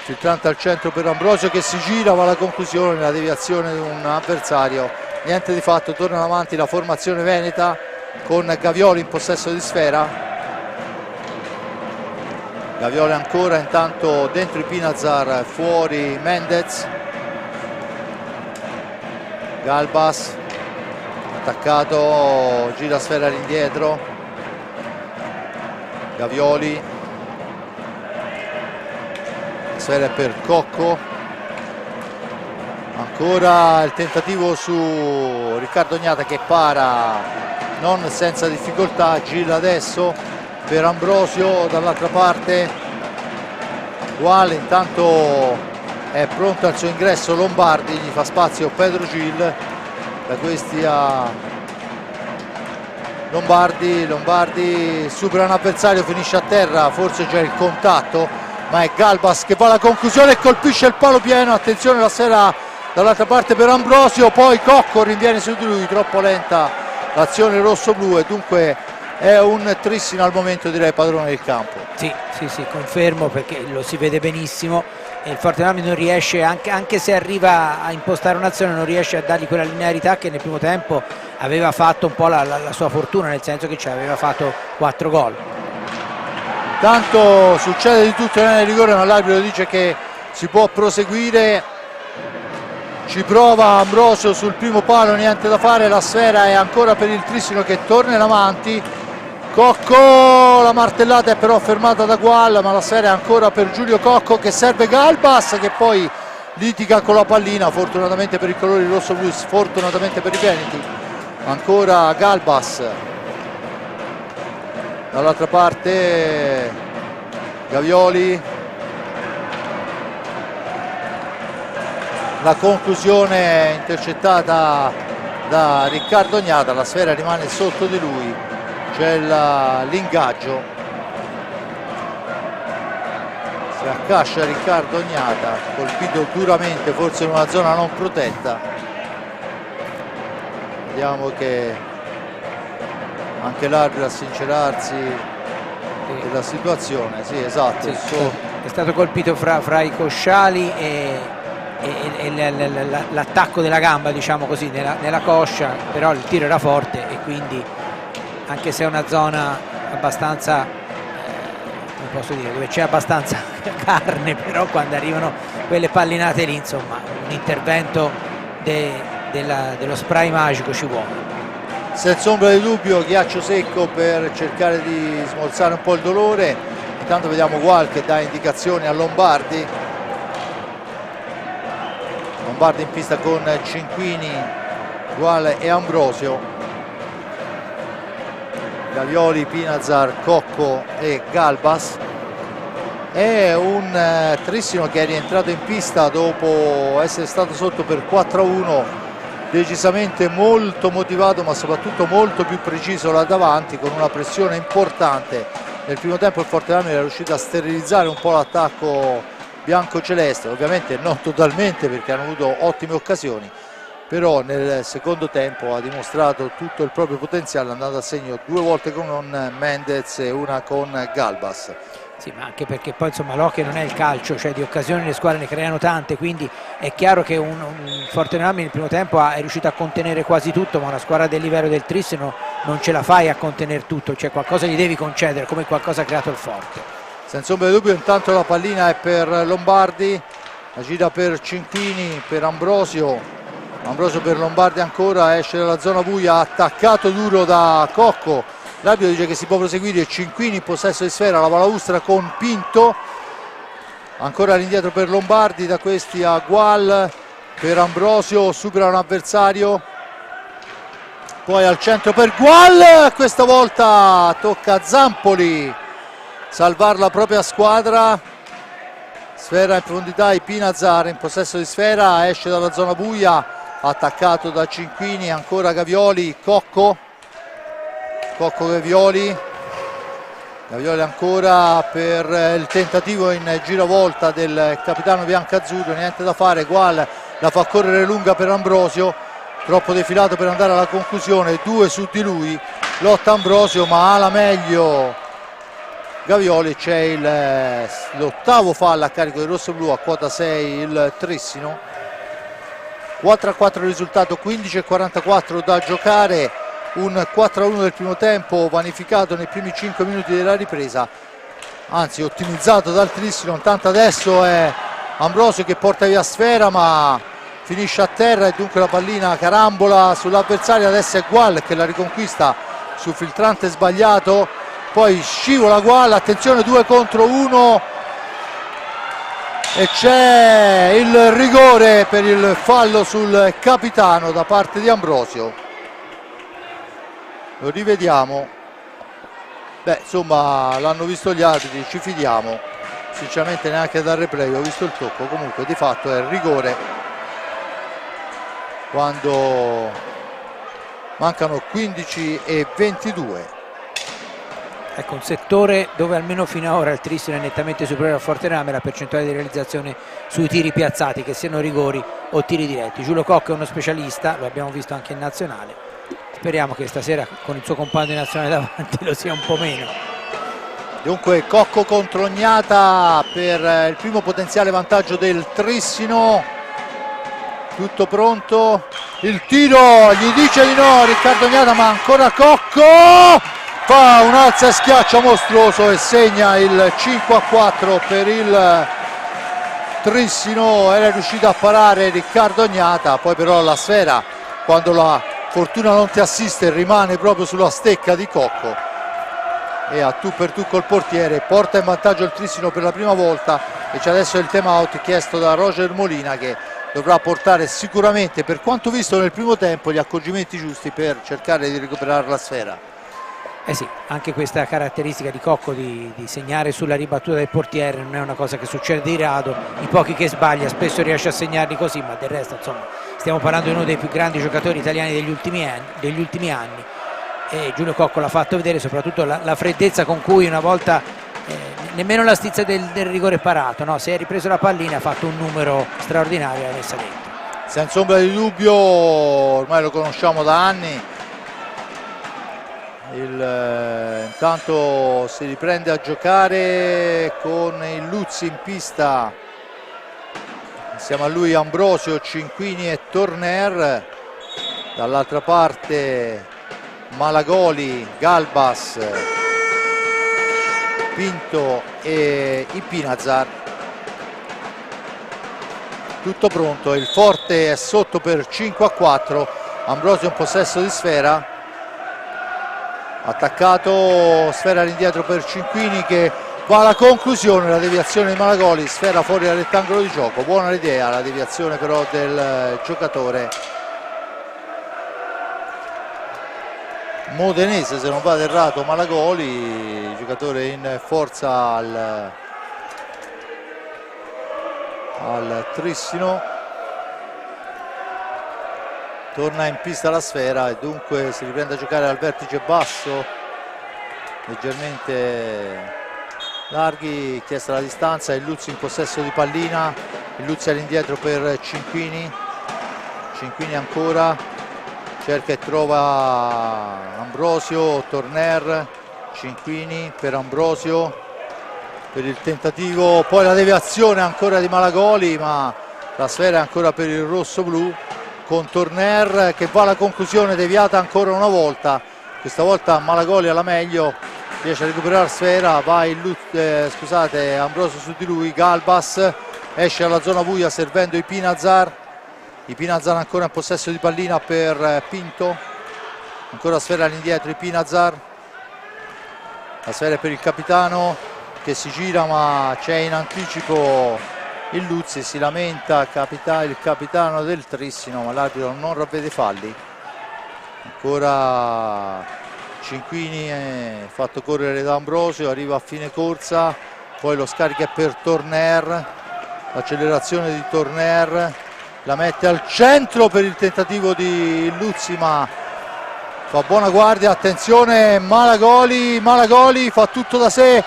A: filtrante al centro per Ambrosio che si gira, va alla conclusione, la deviazione di un avversario, niente di fatto, torna avanti la formazione veneta con Gavioli in possesso di sfera. Gavioli ancora, intanto dentro i Pinazar, fuori Mendez. Galbas attaccato, gira sfera all'indietro. Gavioli, sfera per Cocco, ancora il tentativo su Riccardo Ognata che para non senza difficoltà, gira adesso per Ambrosio dall'altra parte. Gual intanto è pronto al suo ingresso Lombardi, gli fa spazio Pedro Gil, da questi a Lombardi supera un avversario, finisce a terra, forse c'è il contatto, ma è Galbas che va alla conclusione e colpisce il palo pieno. Attenzione, la sfera dall'altra parte per Ambrosio, poi Cocco rinviene su di lui, troppo lenta l'azione rosso-blu e dunque è un Trissino al momento, direi, padrone del campo.
B: Sì, confermo, perché lo si vede benissimo e il Forte Marmi non riesce, anche se arriva a impostare un'azione, non riesce a dargli quella linearità che nel primo tempo aveva fatto un po' la sua fortuna, nel senso che ci aveva fatto 4 gol.
A: Tanto succede di tutto nel rigore, ma l'arbitro dice che si può proseguire. Ci prova Ambrosio sul primo palo, niente da fare, la sfera è ancora per il Trissino che torna in avanti. Cocco, la martellata è però fermata da Gual, ma la sfera è ancora per Giulio Cocco che serve Galbas che poi litiga con la pallina, fortunatamente per i colori rosso-blu, sfortunatamente per i veneti. Ancora Galbas, dall'altra parte Gavioli, la conclusione intercettata da Riccardo Ognata, la sfera rimane sotto di lui, c'è l'ingaggio, si accascia Riccardo Ognata, colpito duramente, forse in una zona non protetta. Vediamo che anche l'arbitro a sincerarsi della situazione. Sì, esatto,
B: è stato colpito fra i cosciali e l'attacco della gamba, diciamo così, nella coscia, però il tiro era forte e quindi, anche se è una zona abbastanza, come posso dire, dove c'è abbastanza carne, però quando arrivano quelle pallinate lì, insomma, un intervento dello spray magico ci vuole.
A: Senza ombra di dubbio ghiaccio secco per cercare di smorzare un po' il dolore. Intanto vediamo Gual che dà indicazioni a Lombardi in pista con Cinquini, Gual e Ambrosio. Gavioli, Pinazar, Cocco e Galbas. È un Trissino che è rientrato in pista dopo essere stato sotto per 4-1, decisamente molto motivato, ma soprattutto molto più preciso là davanti, con una pressione importante. Nel primo tempo il Forte Marmi era riuscito a sterilizzare un po' l'attacco biancoceleste, ovviamente non totalmente perché hanno avuto ottime occasioni, però nel secondo tempo ha dimostrato tutto il proprio potenziale, andando a segno 2 volte con Mendez e una con Galbas.
B: Sì, ma anche perché poi insomma l'hockey non è il calcio, cioè di occasioni le squadre ne creano tante, quindi è chiaro che un Forte Marmi nel primo tempo è riuscito a contenere quasi tutto, ma una squadra del livello del Trissino non ce la fai a contenere tutto, cioè qualcosa gli devi concedere, come qualcosa ha creato il Forte.
A: Senza ombra di dubbio intanto la pallina è per Lombardi, la gira per Cinquini, per Ambrosio per Lombardi ancora, esce dalla zona buia, attaccato duro da Cocco. L'arbitro dice che si può proseguire, Cinquini in possesso di sfera, la balaustra con Pinto, ancora all'indietro per Lombardi, da questi a Gual, per Ambrosio, supera un avversario, poi al centro per Gual, questa volta tocca a Zampoli salvare la propria squadra. Sfera in profondità, Pinazar in possesso di sfera, esce dalla zona buia, attaccato da Cinquini, ancora Gavioli, Cocco Gavioli ancora per il tentativo in giravolta del capitano biancazzurro, niente da fare, Gual la fa correre lunga per Ambrosio, troppo defilato per andare alla conclusione, 2 su di lui, lotta Ambrosio, ma ha la meglio Gavioli. C'è l'ottavo fallo a carico del rossoblu, a quota 6 il Trissino. 4-4 il risultato, 15:44 da giocare, un 4-1 del primo tempo vanificato nei primi 5 minuti della ripresa, anzi ottimizzato dal Trissino. Intanto adesso è Ambrosio che porta via sfera, ma finisce a terra e dunque la pallina carambola sull'avversario. Adesso è Gual che la riconquista sul filtrante sbagliato, poi scivola Gual, attenzione 2 contro 1 e c'è il rigore per il fallo sul capitano da parte di Ambrosio. Lo rivediamo, beh insomma l'hanno visto gli arbitri, ci fidiamo, sinceramente neanche dal replay ho visto il tocco, comunque di fatto è il rigore quando mancano 15:22.
B: Ecco, un settore dove almeno fino ad ora il Trissino è nettamente superiore al Fortename, la percentuale di realizzazione sui tiri piazzati, che siano rigori o tiri diretti. Giulio Cocco è uno specialista, lo abbiamo visto anche in nazionale, speriamo che stasera con il suo compagno di nazionale davanti lo sia un po' meno.
A: Dunque Cocco contro Ognata per il primo potenziale vantaggio del Trissino. Tutto pronto, il tiro gli dice di no Riccardo Ognata, ma ancora Cocco fa un alza e schiaccia mostruoso e segna il 5-4 per il Trissino. Era riuscito a parare Riccardo Ognata, poi però la sfera, quando la fortuna non ti assiste, rimane proprio sulla stecca di Cocco e a tu per tu col portiere porta in vantaggio il Trissino per la prima volta. E c'è adesso il time out chiesto da Roger Molina, che dovrà portare sicuramente, per quanto visto nel primo tempo, gli accorgimenti giusti per cercare di recuperare la sfera.
B: Eh sì, anche questa caratteristica di Cocco di segnare sulla ribattuta del portiere non è una cosa che succede di rado, i pochi che sbaglia spesso riesce a segnarli così, ma del resto insomma stiamo parlando di uno dei più grandi giocatori italiani degli ultimi anni e Giulio Cocco l'ha fatto vedere, soprattutto la freddezza con cui una volta nemmeno la stizza del rigore parato, no? Se è ripreso la pallina ha fatto un numero straordinario e l'ha messa dentro.
A: Senza ombra di dubbio, ormai lo conosciamo da anni. Intanto si riprende a giocare con il Luzzi in pista, insieme a lui Ambrosio, Cinquini e Torner, dall'altra parte Malagoli, Galbas, Pinto e Ipinazar. Tutto pronto, il Forte è sotto per 5-4, Ambrosio in possesso di sfera, attaccato, sfera all'indietro per Cinquini che va alla conclusione, la deviazione di Malagoli, sfera fuori dal rettangolo di gioco, buona l'idea, la deviazione però del giocatore modenese, se non vado errato, Malagoli, giocatore in forza al Trissino. Torna in pista la sfera e dunque si riprende a giocare al vertice basso, leggermente larghi, chiesta la distanza, il Luzzi in possesso di pallina, il Luzzi all'indietro per Cinquini, Cinquini ancora, cerca e trova Ambrosio, Torner, Cinquini per Ambrosio, per il tentativo, poi la deviazione ancora di Malagoli, ma la sfera è ancora per il rosso-blu, con Torner che va alla conclusione, deviata ancora una volta, questa volta Malagoli alla meglio, riesce a recuperare sfera, va Ambrosio su di lui, Galbas esce alla zona buia servendo Ipinazar, Ipinazar ancora in possesso di pallina per Pinto, ancora sfera all'indietro Ipinazar, la sfera è per il capitano che si gira ma c'è in anticipo il Luzzi, si lamenta il capitano del Trissino, ma l'arbitro non ravvede falli. Ancora Cinquini è fatto correre da Ambrosio, arriva a fine corsa, poi lo scarica per Torner, l'accelerazione di Torner, la mette al centro per il tentativo di Luzzi, ma fa buona guardia, attenzione Malagoli fa tutto da sé,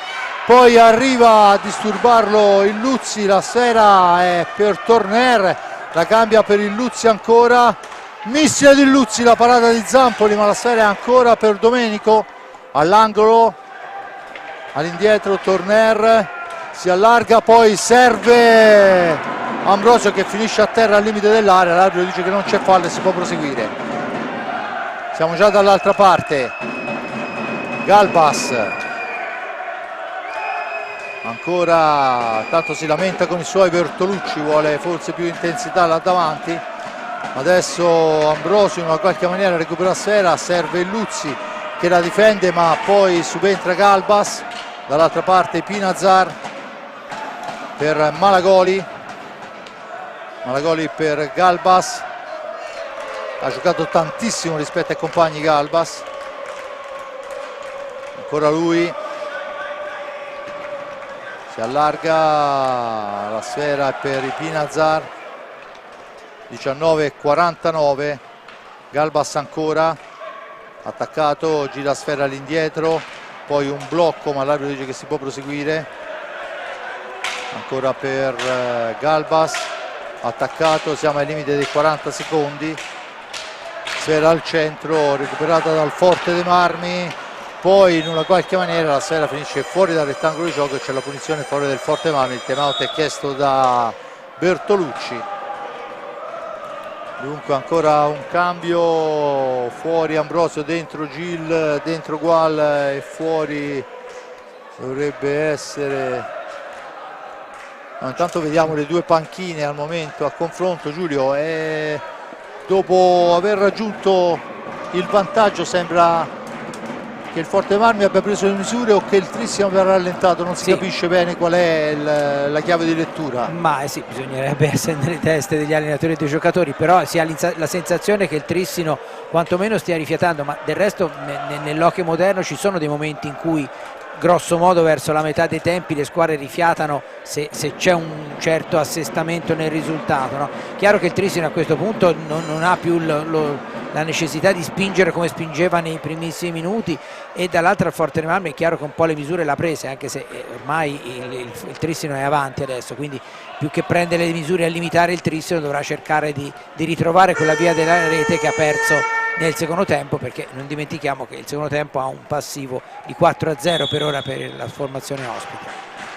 A: poi arriva a disturbarlo il Luzzi, la sfera è per Torner, la cambia per il Luzzi ancora, Missile di Luzzi, la parata di Zampoli, ma la sfera è ancora per Domenico, all'angolo, all'indietro Torner, si allarga, poi serve Ambrosio che finisce a terra al limite dell'area, l'arbitro dice che non c'è fallo e si può proseguire. Siamo già dall'altra parte, Galbas ancora, tanto si lamenta con i suoi, Bertolucci vuole forse più intensità là davanti. Adesso Ambrosio in una qualche maniera recupera la sfera, serve Luzzi che la difende, ma poi subentra Galbas. Dall'altra parte Pinazar per Malagoli, Malagoli per Galbas, ha giocato tantissimo rispetto ai compagni Galbas, ancora lui, si allarga, la sfera per i Pinazar, 19:49, Galbas ancora attaccato, gira la sfera all'indietro, poi un blocco ma l'arbitro dice che si può proseguire, ancora per Galbas, attaccato, siamo ai limiti dei 40 secondi, sfera al centro recuperata dal Forte dei Marmi, poi in una qualche maniera la sfera finisce fuori dal rettangolo di gioco e c'è la punizione fuori del Forte dei Marmi, il time out è chiesto da Bertolucci. Dunque ancora un cambio, fuori Ambrosio, dentro Gil, dentro Gual e fuori dovrebbe essere... No, intanto vediamo le due panchine al momento a confronto, Giulio, e dopo aver raggiunto il vantaggio sembra che il Forte Marmi abbia preso le misure o che il Trissimo abbia rallentato, non si capisce bene qual è la chiave di lettura. Ma
B: sì, bisognerebbe essere nelle teste degli allenatori e dei giocatori, però si ha la sensazione che il Trissino quantomeno stia rifiatando, ma del resto nell'hockey moderno ci sono dei momenti in cui grosso modo verso la metà dei tempi le squadre rifiatano se c'è un certo assestamento nel risultato, no? Chiaro che il Trissino a questo punto non ha più la necessità di spingere come spingeva nei primissimi minuti, e dall'altra il Forte dei Marmi è chiaro che un po' le misure l'ha prese, anche se ormai il Trissino è avanti adesso, quindi più che prendere le misure a limitare il Trissino dovrà cercare di ritrovare quella via della rete che ha perso nel secondo tempo, perché non dimentichiamo che il secondo tempo ha un passivo di 4-0 per ora per la formazione ospite.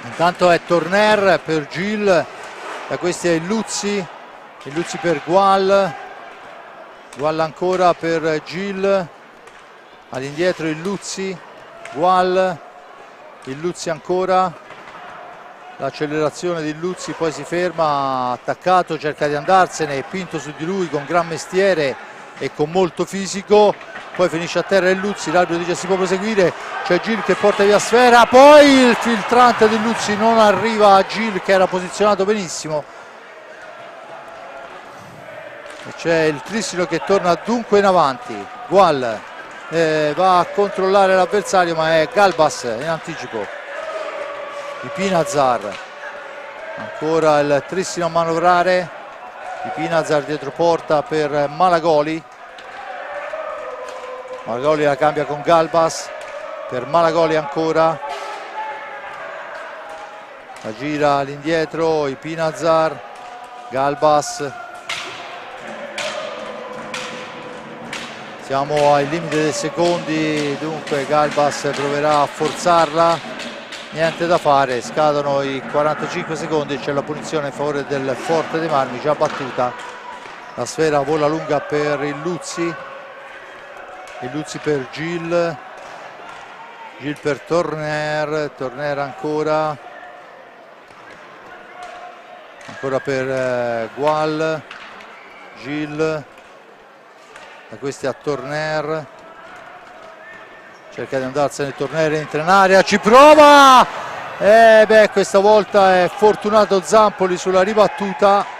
A: Intanto è Torner per Gil, da questi è il Luzzi per Gual, Gual ancora per Gil, all'indietro il Luzzi, Gual, il Luzzi ancora, l'accelerazione di Luzzi, poi si ferma, attaccato, cerca di andarsene, Pinto su di lui con gran mestiere e con molto fisico, poi finisce a terra il Luzzi, l'arbitro dice si può proseguire, c'è Gil che porta via sfera, poi il filtrante di Luzzi non arriva a Gil che era posizionato benissimo, e c'è il Trissino che torna dunque in avanti. Gual va a controllare l'avversario, ma è Galbas in anticipo, di Pinazar, ancora il Trissino a manovrare, di Pinazar dietro porta per Malagoli, Malagoli la cambia con Galbas per Malagoli ancora, la gira all'indietro, i Pinazar, Galbas, siamo ai limiti dei secondi, dunque Galbas proverà a forzarla, niente da fare, scadono i 45 secondi e c'è la punizione in favore del Forte dei Marmi già battuta. La sfera vola lunga per il Luzzi per Gil per Torner ancora per Gual, Gil, da questi a Torner, cerca di andarsene, Torner entra in area, ci prova, questa volta è fortunato Zampoli sulla ribattuta,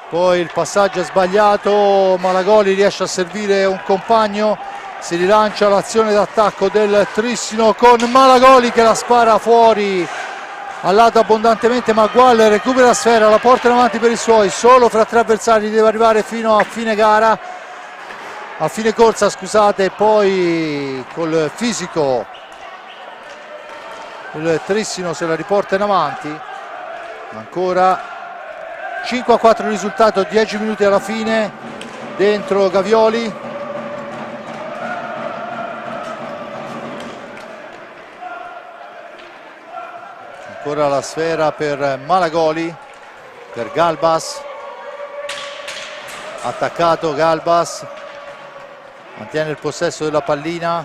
A: poi il passaggio è sbagliato, Malagoli riesce a servire un compagno, si rilancia l'azione d'attacco del Trissino con Malagoli che la spara fuori al lato abbondantemente, ma Gual recupera la sfera, la porta in avanti per i suoi, solo fra tre avversari, deve arrivare fino a fine gara, a fine corsa scusate, poi col fisico il Trissino se la riporta in avanti, ancora 5-4 il risultato, 10 minuti alla fine, dentro Gavioli. Ancora la sfera per Malagoli, per Galbas, attaccato Galbas, mantiene il possesso della pallina,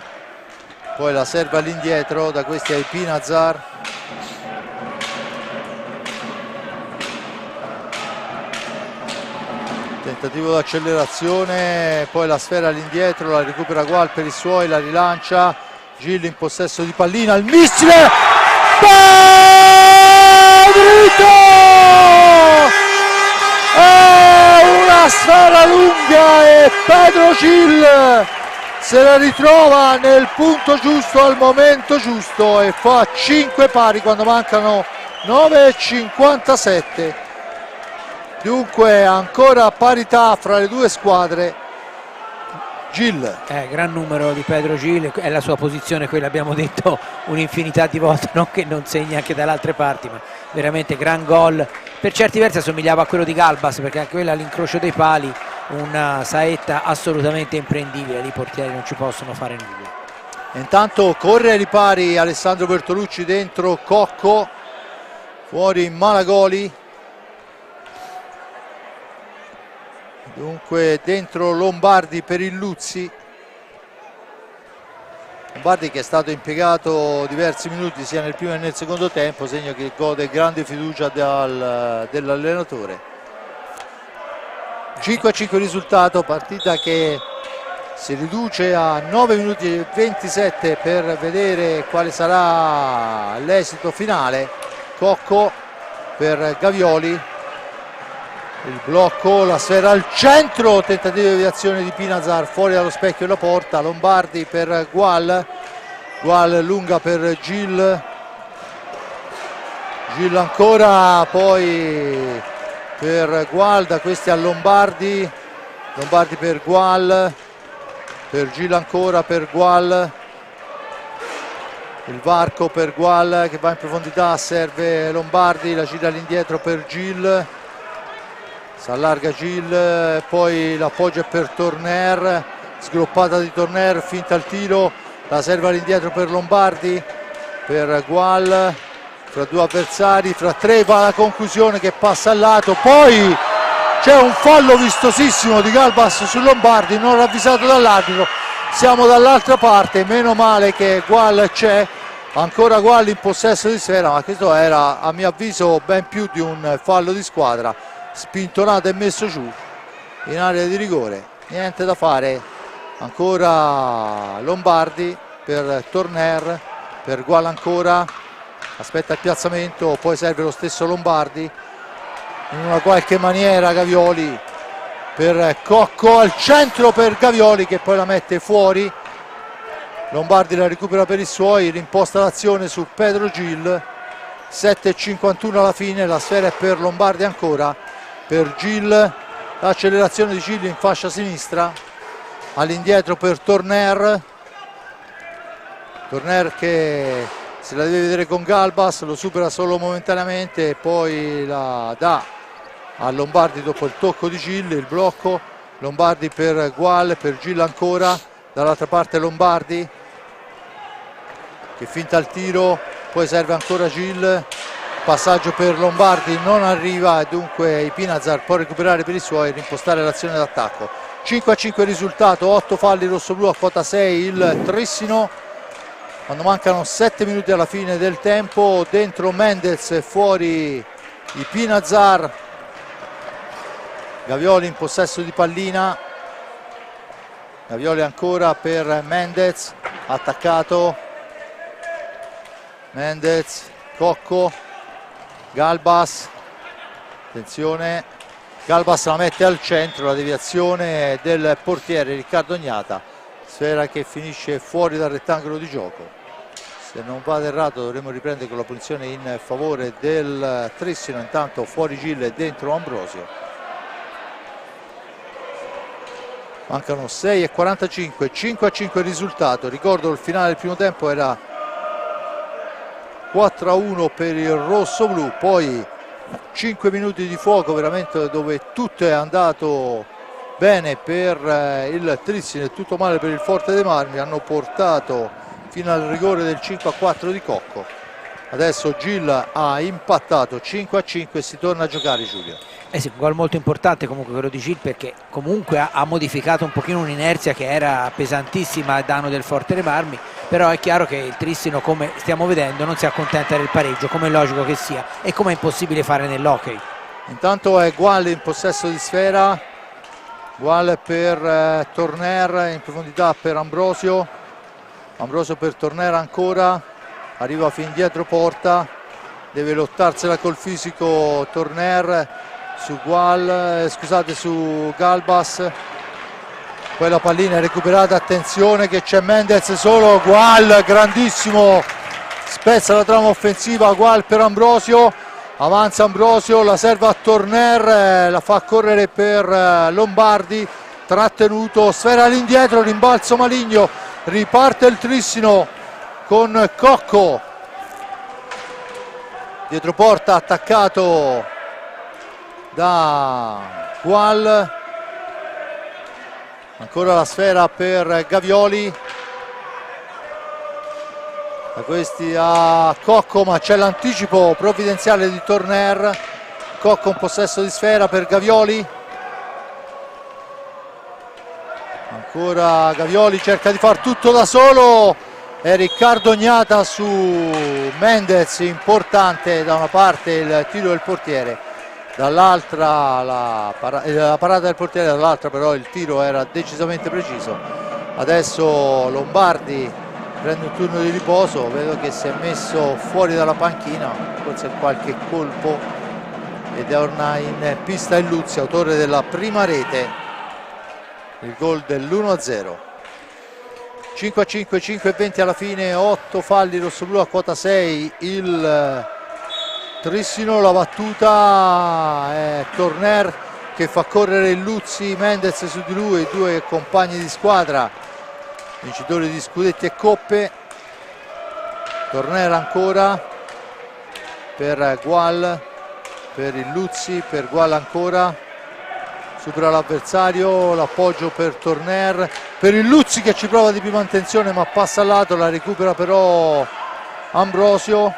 A: poi la serve all'indietro, da questi ai Pinazar. Tentativo d'accelerazione, poi la sfera all'indietro, la recupera Gual per i suoi, la rilancia, Gil in possesso di pallina, il missile, Pedrito! Una sfera lunga e Pedro Gil se la ritrova nel punto giusto al momento giusto e fa 5 pari quando mancano 9,57. Dunque ancora parità fra le due squadre. Gil.
B: Gran numero di Pedro Gil, è la sua posizione, quella abbiamo detto un'infinità di volte, non che non segni anche dalle altre parti, ma veramente gran gol. Per certi versi assomigliava a quello di Galbas, perché anche quella all'incrocio dei pali, una saetta assolutamente imprendibile, lì i portieri non ci possono fare nulla.
A: Intanto corre ai ripari Alessandro Bertolucci, dentro Cocco, fuori Malagoli. Dunque dentro Lombardi per il Luzzi. Lombardi che è stato impiegato diversi minuti sia nel primo che nel secondo tempo, segno che gode grande fiducia dell'allenatore. 5-5 risultato, partita che si riduce a 9 minuti e 27 per vedere quale sarà l'esito finale. Cocco per Gavioli. Il blocco, la sfera al centro, tentativo di deviazione di Pinazar fuori dallo specchio della porta. Lombardi per Gual, Gual lunga per Gil, Gil ancora, poi per Gual, da questi a Lombardi, Lombardi per Gual, per Gil ancora, per Gual, il varco per Gual che va in profondità, serve Lombardi, la gira all'indietro per Gil. Si allarga Gil, poi l'appoggio è per Torner, sgroppata di Torner, finta il tiro, la serve all'indietro per Lombardi, per Gual, fra due avversari, fra tre va la conclusione che passa al lato, poi c'è un fallo vistosissimo di Galbas su Lombardi, non ravvisato dall'arbitro, siamo dall'altra parte, meno male che Gual c'è, ancora Gual in possesso di sfera, ma questo era a mio avviso ben più di un fallo di squadra. Spintonato e messo giù in area di rigore, niente da fare, ancora Lombardi per Torner, per Gual ancora, aspetta il piazzamento, poi serve lo stesso Lombardi, in una qualche maniera Gavioli per Cocco, al centro per Gavioli che poi la mette fuori, Lombardi la recupera per i suoi, rimposta l'azione su Pedro Gil, 7,51 alla fine, la sfera è per Lombardi ancora, per Gil, l'accelerazione di Gil in fascia sinistra, all'indietro per Torner, Torner che se la deve vedere con Galbas, lo supera solo momentaneamente e poi la dà a Lombardi dopo il tocco di Gil, il blocco, Lombardi per Gual, per Gil ancora, dall'altra parte Lombardi che finta il tiro, poi serve ancora Gil, passaggio per Lombardi, non arriva e dunque i Pinazar può recuperare per i suoi e rimpostare l'azione d'attacco. 5-5 il risultato, 8 falli rossoblù a quota 6 il Trissino, quando mancano 7 minuti alla fine del tempo, dentro Mendez e fuori i Pinazar. Gavioli in possesso di pallina, Gavioli ancora per Mendez, attaccato, Mendez, Cocco, Galbas, attenzione, Galbas la mette al centro, la deviazione del portiere Riccardo Ognata, sfera che finisce fuori dal rettangolo di gioco. Se non vado errato dovremmo riprendere con la punizione in favore del Trissino, intanto fuori Gil e dentro Ambrosio. Mancano 6,45, 5-5 il risultato, ricordo il finale del primo tempo era 4-1 per il rosso-blu, poi 5 minuti di fuoco veramente dove tutto è andato bene per il Trissino e tutto male per il Forte dei Marmi, hanno portato fino al rigore del 5-4 di Cocco. Adesso Gil ha impattato 5-5 e si torna a giocare, Giulio.
B: Sì, un gol molto importante comunque quello di Gil, perché comunque ha modificato un pochino un'inerzia che era pesantissima a danno del Forte dei Marmi, però è chiaro che il Trissino, come stiamo vedendo, non si accontenta del pareggio, come è logico che sia e come è impossibile fare nell'hockey.
A: Intanto è Gual in possesso di sfera, Gual per Torner, in profondità per Ambrosio, Ambrosio per Torner ancora, arriva fin dietro porta, deve lottarsela col fisico Torner su Gual, scusate, su Galbas. Poi la pallina è recuperata, attenzione che c'è Mendez solo, Gual grandissimo, spezza la trama offensiva, Gual per Ambrosio, avanza Ambrosio, la serve a Torner, la fa correre per Lombardi, trattenuto, sfera all'indietro, rimbalzo maligno, riparte il Trissino con Cocco, dietro porta attaccato da Gual, ancora la sfera per Gavioli, da questi a Cocco, ma c'è l'anticipo provvidenziale di Torner, Cocco in possesso di sfera per Gavioli, ancora Gavioli cerca di far tutto da solo e Riccardo Gnata su Mendez, importante da una parte il tiro del portiere, dall'altra la parata del portiere, dall'altra però il tiro era decisamente preciso. Adesso Lombardi prende un turno di riposo, vedo che si è messo fuori dalla panchina, forse qualche colpo, ed è ormai in pista il Luzzi, autore della prima rete, il gol dell'1-0. 5-5, 5-20 alla fine, 8 falli rossoblù a quota 6 il Trissino, la battuta è Torner che fa correre il Luzzi, Mendez su di lui, due compagni di squadra, vincitori di scudetti e coppe. Torner ancora per Gual, per il Luzzi, per Gual ancora, supera l'avversario, l'appoggio per Torner, per il Luzzi che ci prova di prima intenzione ma passa al lato, la recupera però Ambrosio,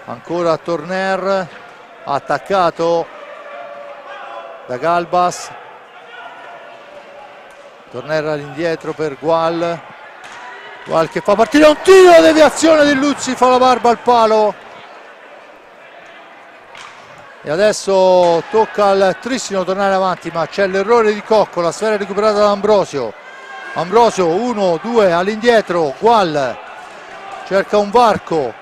A: ancora Torner, attaccato da Galbas, Torner all'indietro per Gual, Gual che fa partire un tiro, deviazione di Luzzi, fa la barba al palo e adesso tocca al Trissino tornare avanti, ma c'è l'errore di Cocco, la sfera recuperata da Ambrosio, Ambrosio 1-2 all'indietro, Gual cerca un varco,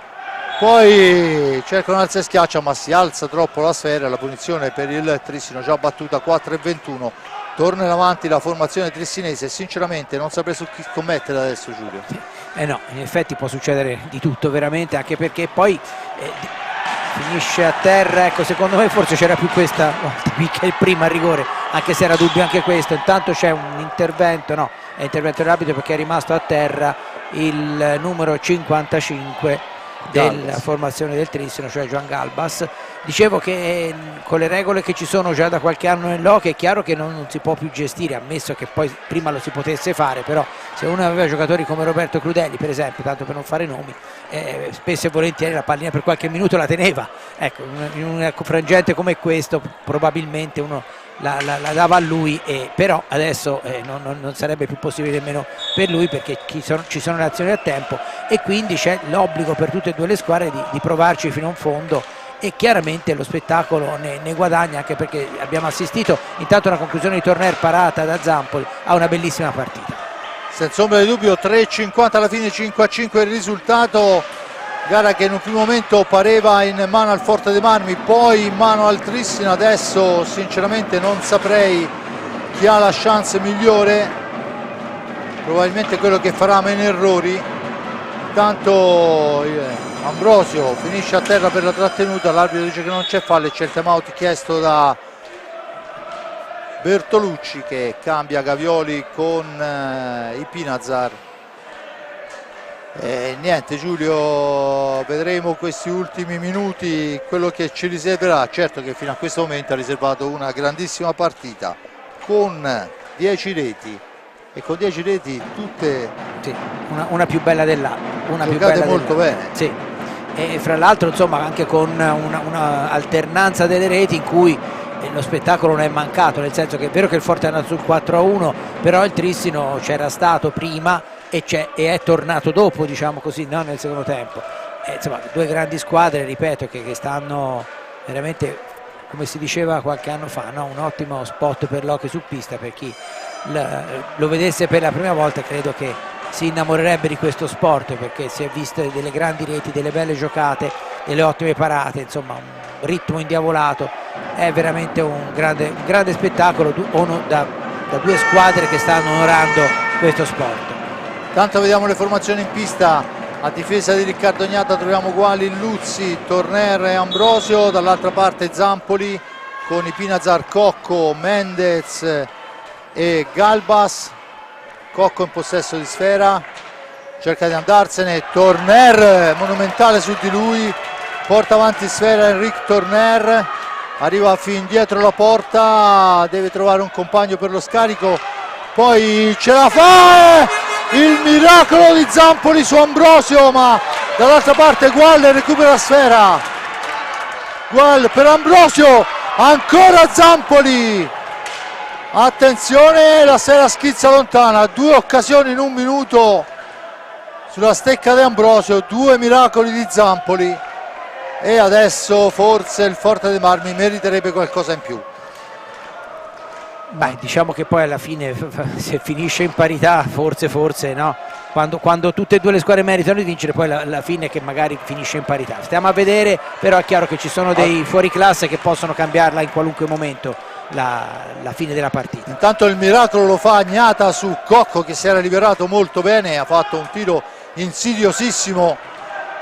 A: poi cerca un alza e schiaccia ma si alza troppo la sfera, la punizione per il Trissino già battuta, 4-21. Torna in avanti la formazione trissinese, sinceramente non saprei su chi scommettere adesso, Giulio.
B: No, in effetti può succedere di tutto veramente, anche perché poi finisce a terra, ecco, secondo me forse c'era più questa picca il prima a rigore, anche se era dubbio anche questo. Intanto c'è un intervento, no, è intervento rapido perché è rimasto a terra il numero 55 della formazione del Trissino, cioè Joan Galbas. Dicevo che con le regole che ci sono già da qualche anno nell'hockey è chiaro che non si può più gestire, ammesso che poi prima lo si potesse fare, però se uno aveva giocatori come Roberto Crudelli per esempio, tanto per non fare nomi, spesso e volentieri la pallina per qualche minuto la teneva, ecco, in un frangente come questo probabilmente uno la dava a lui, però adesso non sarebbe più possibile nemmeno per lui, perché ci sono le azioni a tempo e quindi c'è l'obbligo per tutte e due le squadre di provarci fino a un fondo, e chiaramente lo spettacolo ne guadagna, anche perché abbiamo assistito intanto alla conclusione di Torner parata da Zampoli a una bellissima partita.
A: Senza ombra di dubbio 3-50 alla fine, 5-5 il risultato, gara che in un primo momento pareva in mano al Forte dei Marmi, poi in mano al Trissino, adesso sinceramente non saprei chi ha la chance migliore, probabilmente quello che farà meno errori. Intanto Ambrosio finisce a terra per la trattenuta, l'arbitro dice che non c'è fallo e c'è il time out chiesto da Bertolucci che cambia Gavioli con Ipinazar. Niente Giulio, vedremo questi ultimi minuti quello che ci riserverà. Certo che fino a questo momento ha riservato una grandissima partita con 10 reti e con 10 reti tutte
B: sì, una più bella dell'altra, una più
A: giocate
B: bella
A: molto bene.
B: Sì. E fra l'altro insomma anche con una alternanza delle reti in cui lo spettacolo non è mancato, nel senso che è vero che il Forte è andato sul 4-1, però il Trissino c'era stato prima e è tornato dopo, diciamo così, no? Nel secondo tempo. Insomma, due grandi squadre, ripeto, che stanno veramente, come si diceva qualche anno fa, no? Un ottimo spot per l'hockey su pista. Per chi lo vedesse per la prima volta credo che si innamorerebbe di questo sport, perché si è visto delle grandi reti, delle belle giocate, delle ottime parate, insomma un ritmo indiavolato. È veramente un grande spettacolo da due squadre che stanno onorando questo sport.
A: Tanto vediamo le formazioni in pista. A difesa di Riccardo Ognata troviamo uguali Luzzi, Torner e Ambrosio, dall'altra parte Zampoli con i Pinazar, Cocco, Mendez e Galbas. Cocco in possesso di sfera, cerca di andarsene, Torner monumentale su di lui, porta avanti sfera Enric Torner, arriva fin dietro la porta, deve trovare un compagno per lo scarico, poi ce la fa, il miracolo di Zampoli su Ambrosio, ma dall'altra parte Gual recupera la sfera, Gual per Ambrosio, ancora Zampoli, attenzione, la sfera schizza lontana, due occasioni in un minuto sulla stecca di Ambrosio, due miracoli di Zampoli e adesso forse il Forte dei Marmi meriterebbe qualcosa in più.
B: Beh, diciamo che poi alla fine se finisce in parità forse no, quando tutte e due le squadre meritano di vincere, poi alla fine che magari finisce in parità, stiamo a vedere, però è chiaro che ci sono dei fuoriclasse che possono cambiarla in qualunque momento la fine della partita.
A: Intanto il miracolo lo fa Agnata su Cocco, che si era liberato molto bene, ha fatto un tiro insidiosissimo.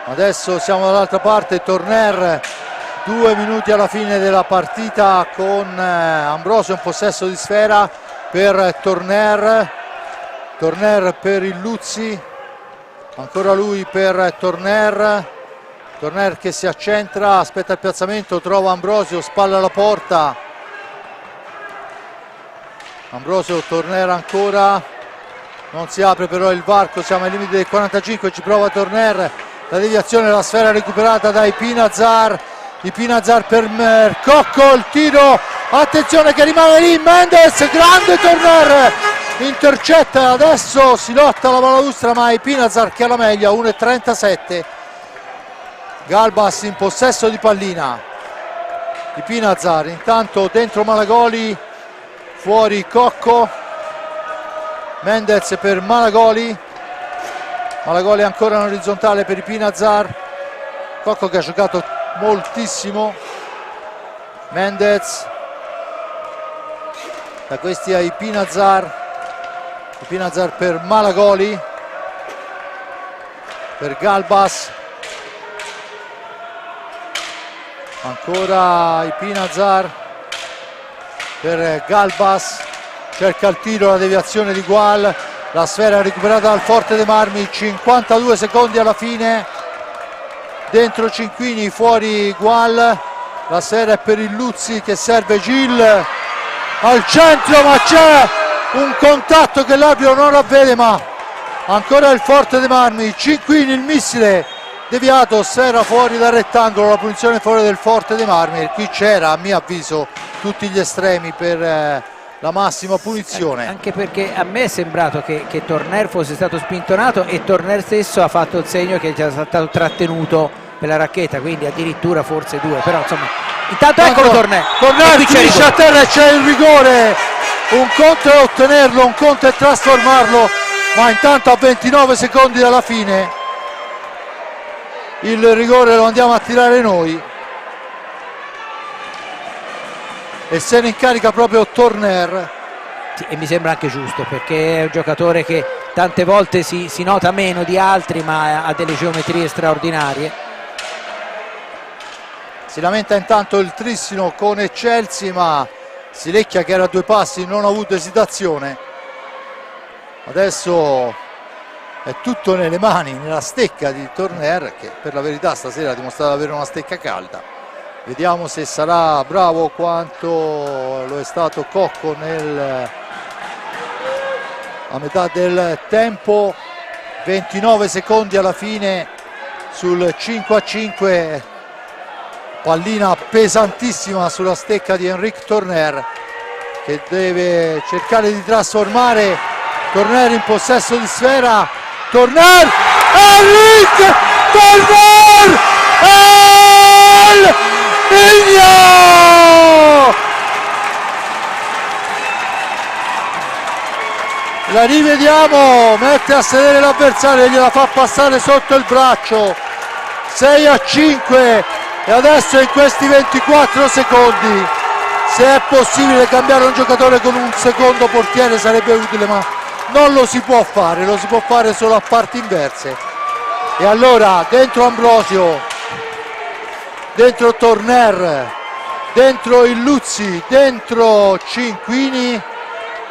A: Adesso siamo dall'altra parte, Torner, 2 minuti alla fine della partita con Ambrosio in possesso di sfera per Torner, Torner per il Luzzi, ancora lui per Torner, Torner che si accentra, aspetta il piazzamento, trova Ambrosio, spalla alla porta, Ambrosio, Torner ancora, non si apre però il varco, siamo ai limiti del 45, ci prova Torner, la deviazione, la sfera recuperata dai Pinazar, i Pinazar per Cocco, il tiro, attenzione che rimane lì, Mendez, grande Torner, intercetta, adesso si lotta la balaustra ma i Pinazar che ha la meglio, 1,37, Galbas in possesso di pallina, i Pinazar, intanto dentro Malagoli, fuori Cocco, Mendez per Malagoli, Malagoli ancora in orizzontale per i Pinazar, Cocco che ha giocato moltissimo, Mendez, da questi ai Pinazar, i Pinazar per Malagoli, per Galbas, ancora i Pinazar per Galbas, cerca il tiro, la deviazione di Gual, la sfera recuperata dal Forte dei Marmi, 52 secondi alla fine, dentro Cinquini, fuori Gual, la sfera è per il Luzzi che serve Gil al centro, ma c'è un contatto che l'arbitro non ravvede, ma ancora il Forte dei Marmi, Cinquini, il missile deviato, sfera fuori dal rettangolo, la punizione fuori del Forte dei Marmi, qui c'era a mio avviso tutti gli estremi per la massima punizione.
B: Anche perché a me è sembrato che Torner fosse stato spintonato e Torner stesso ha fatto il segno che è stato trattenuto per la racchetta, quindi addirittura forse due, però insomma intanto eccolo Torner
A: finisce a terra e c'è il rigore, un conto è ottenerlo, un conto è trasformarlo, ma intanto a 29 secondi dalla fine il rigore lo andiamo a tirare noi e se ne incarica proprio Torner.
B: Sì, e mi sembra anche giusto, perché è un giocatore che tante volte si nota meno di altri ma ha delle geometrie straordinarie.
A: Si lamenta intanto il Trissino con Eccelsi, ma Silecchia che era a 2 passi non ha avuto esitazione. Adesso è tutto nelle mani, nella stecca di Torner, che per la verità stasera ha dimostrato di avere una stecca calda. Vediamo se sarà bravo quanto lo è stato Cocco a metà del tempo. 29 secondi alla fine sul 5-5, pallina pesantissima sulla stecca di Henrik Torner, che deve cercare di trasformare Torner in possesso di sfera. Torner, Henrik Torner, Miglio! La rivediamo, mette a sedere l'avversario, gliela fa passare sotto il braccio. 6-5 e adesso in questi 24 secondi, se è possibile cambiare un giocatore con un secondo portiere sarebbe utile, ma non lo si può fare, lo si può fare solo a parti inverse. E allora dentro Ambrosio, dentro Torner, dentro Illuzzi, dentro Cinquini,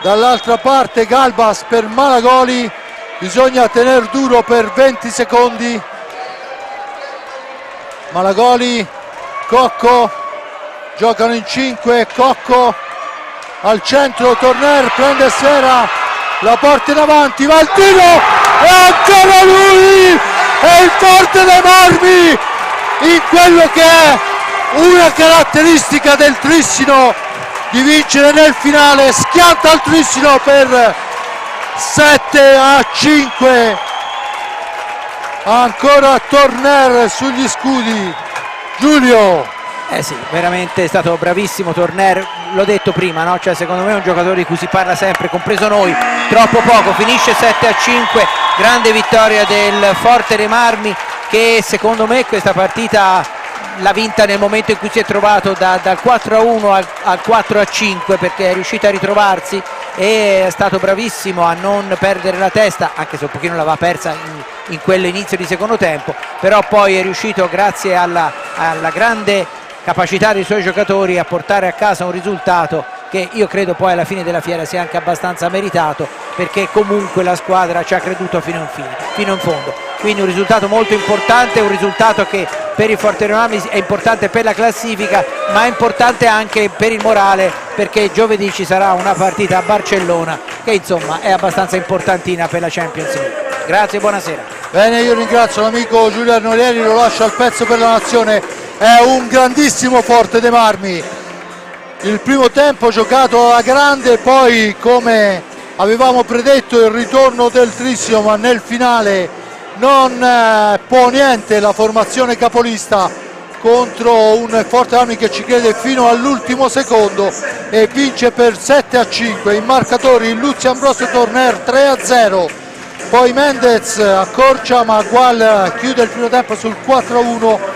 A: dall'altra parte Galbas per Malagoli. Bisogna tener duro per 20 secondi. Malagoli, Cocco, giocano in 5, Cocco al centro, Torner prende sfera, la porta in avanti, va al tiro e ancora lui è il forte dei Marmi in quello che è una caratteristica del Trissino di vincere nel finale. Schianta il Trissino per 7-5, ancora Torner sugli scudi. Giulio,
B: sì, veramente è stato bravissimo Torner, l'ho detto prima, no? Cioè, secondo me è un giocatore di cui si parla sempre, compreso noi, troppo poco. Finisce 7-5, grande vittoria del Forte dei Marmi, che secondo me questa partita l'ha vinta nel momento in cui si è trovato dal 4-1 al 4-5, perché è riuscito a ritrovarsi e è stato bravissimo a non perdere la testa, anche se un pochino l'aveva persa in quell'inizio di secondo tempo, però poi è riuscito, grazie alla grande capacità dei suoi giocatori, a portare a casa un risultato che io credo poi alla fine della fiera sia anche abbastanza meritato, perché comunque la squadra ci ha creduto fino in fondo. Quindi un risultato molto importante, un risultato che per il Forte dei Marmi è importante per la classifica, ma è importante anche per il morale, perché giovedì ci sarà una partita a Barcellona che insomma è abbastanza importantina per la Champions League. Grazie, buonasera.
A: Bene, io ringrazio l'amico Giulio Arnolieri, lo lascio al pezzo per la nazione. È un grandissimo Forte dei Marmi. Il primo tempo giocato alla grande, poi come avevamo predetto il ritorno del Trissino, ma nel finale non può niente la formazione capolista contro un Forte Armi che ci crede fino all'ultimo secondo e vince per 7-5. I marcatori Illuzzi, Ambrosio, Torner 3-0, poi Mendez accorcia, ma Gual chiude il primo tempo sul 4-1.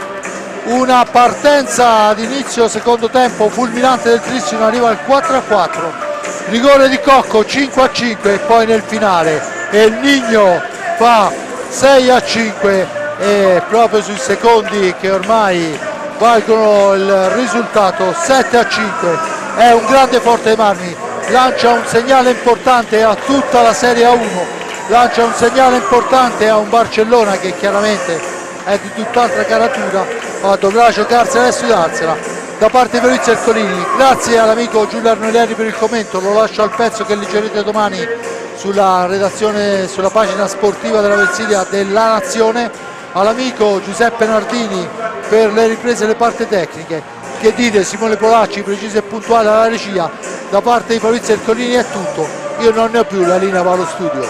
A: Una partenza ad inizio secondo tempo fulminante del Trissino, arriva al 4-4, rigore di Cocco, 5-5 e poi nel finale il Nigno fa 6-5 e proprio sui secondi che ormai valgono il risultato 7-5 è un grande Forte dei Marmi, lancia un segnale importante a tutta la Serie A1, lancia un segnale importante a un Barcellona che chiaramente è di tutt'altra caratura, ma dovrà giocarsela e sudarsela. Da parte di Fabrizio Ercolini, grazie all'amico Giulio Arnolieri per il commento, lo lascio al pezzo che leggerete domani sulla redazione, sulla pagina sportiva della Versilia della Nazione, all'amico Giuseppe Nardini per le riprese e le parti tecniche. Che dite, Simone Polacci, preciso e puntuale alla regia. Da parte di Fabrizio Ercolini è tutto, io non ne ho più, la linea va allo studio.